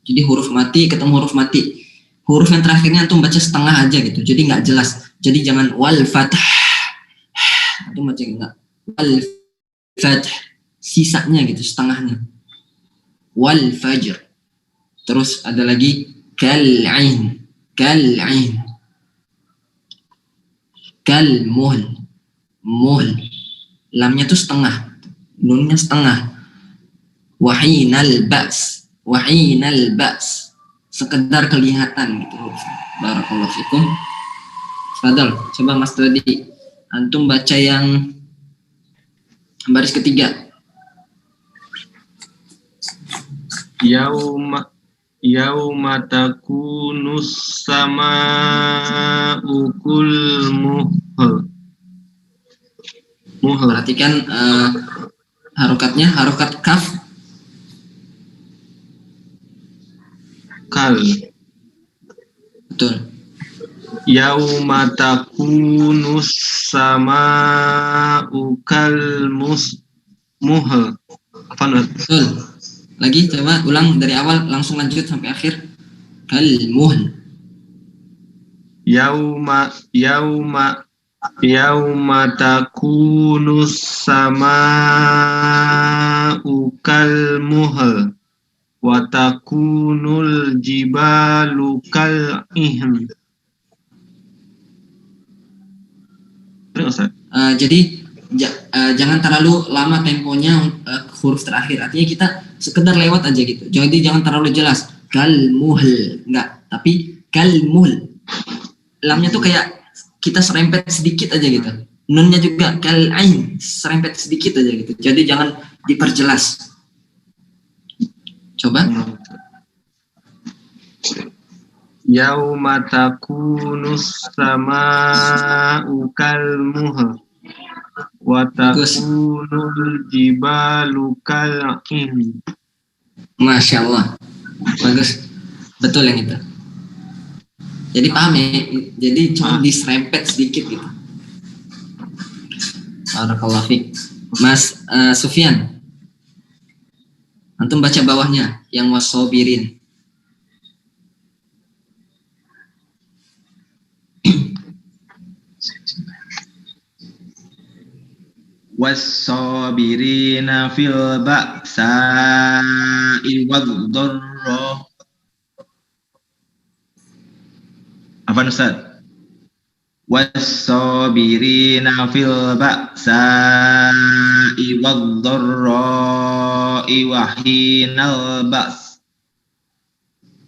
Jadi huruf mati ketemu huruf mati. Huruf yang terakhirnya antum baca setengah aja gitu. Jadi nggak jelas. Jadi jangan wal fath. Antum baca enggak wal fath. Sisanya gitu setengahnya. Wal fajr. Terus ada lagi kal ain. Kal ain. Kal muhl. Muhl. Lamnya tuh setengah. Nunnya setengah. Wahinal ba's. Wahinal ba's. Sekedar kelihatan gitu. Barakallahu fikum. Fadal, coba Mas Tadi. Antum baca yang baris ketiga. Yauma takunus sama'u kul muhl. Perhatikan harokatnya, harokat kaf. Kal. Betul. Yauma takunus sama'u kal muhl. Apa Nat? Betul. Lagi coba ulang dari awal langsung lanjut sampai akhir. Kal muhl. Yauma takunus sama'u kal muhl wa takunul jibalu kal ihn. Jadi jangan terlalu lama temponya huruf terakhir. Artinya kita sekedar lewat aja gitu. Jadi jangan terlalu jelas. Kal muhl, enggak. Tapi kal muhl. Lamnya tuh kayak kita serempet sedikit aja gitu. Nunnya juga kal ain, serempet sedikit aja gitu. Jadi jangan diperjelas. Coba. Yauma takunus sama'u kal muhl wa takunul jibalu kal ihn. Masya Allah. Bagus. Betul yang itu. Jadi paham ya? Jadi cuma diserempet sedikit gitu. Barakallahu fiik. Mas Sufyan. Antum baca bawahnya yang wasobirin. Was-sabirina fil ba'sa'i wad-dharra. Apa Ustaz? Was-sabirina fil ba'sa'i wad-dharra'i wa hinal ba's.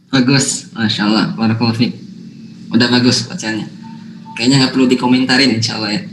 Bagus, Masya Allah. Barakallahu fiik. Udah bagus bacaannya. Kayaknya nggak perlu dikomentarin insya Allah ya.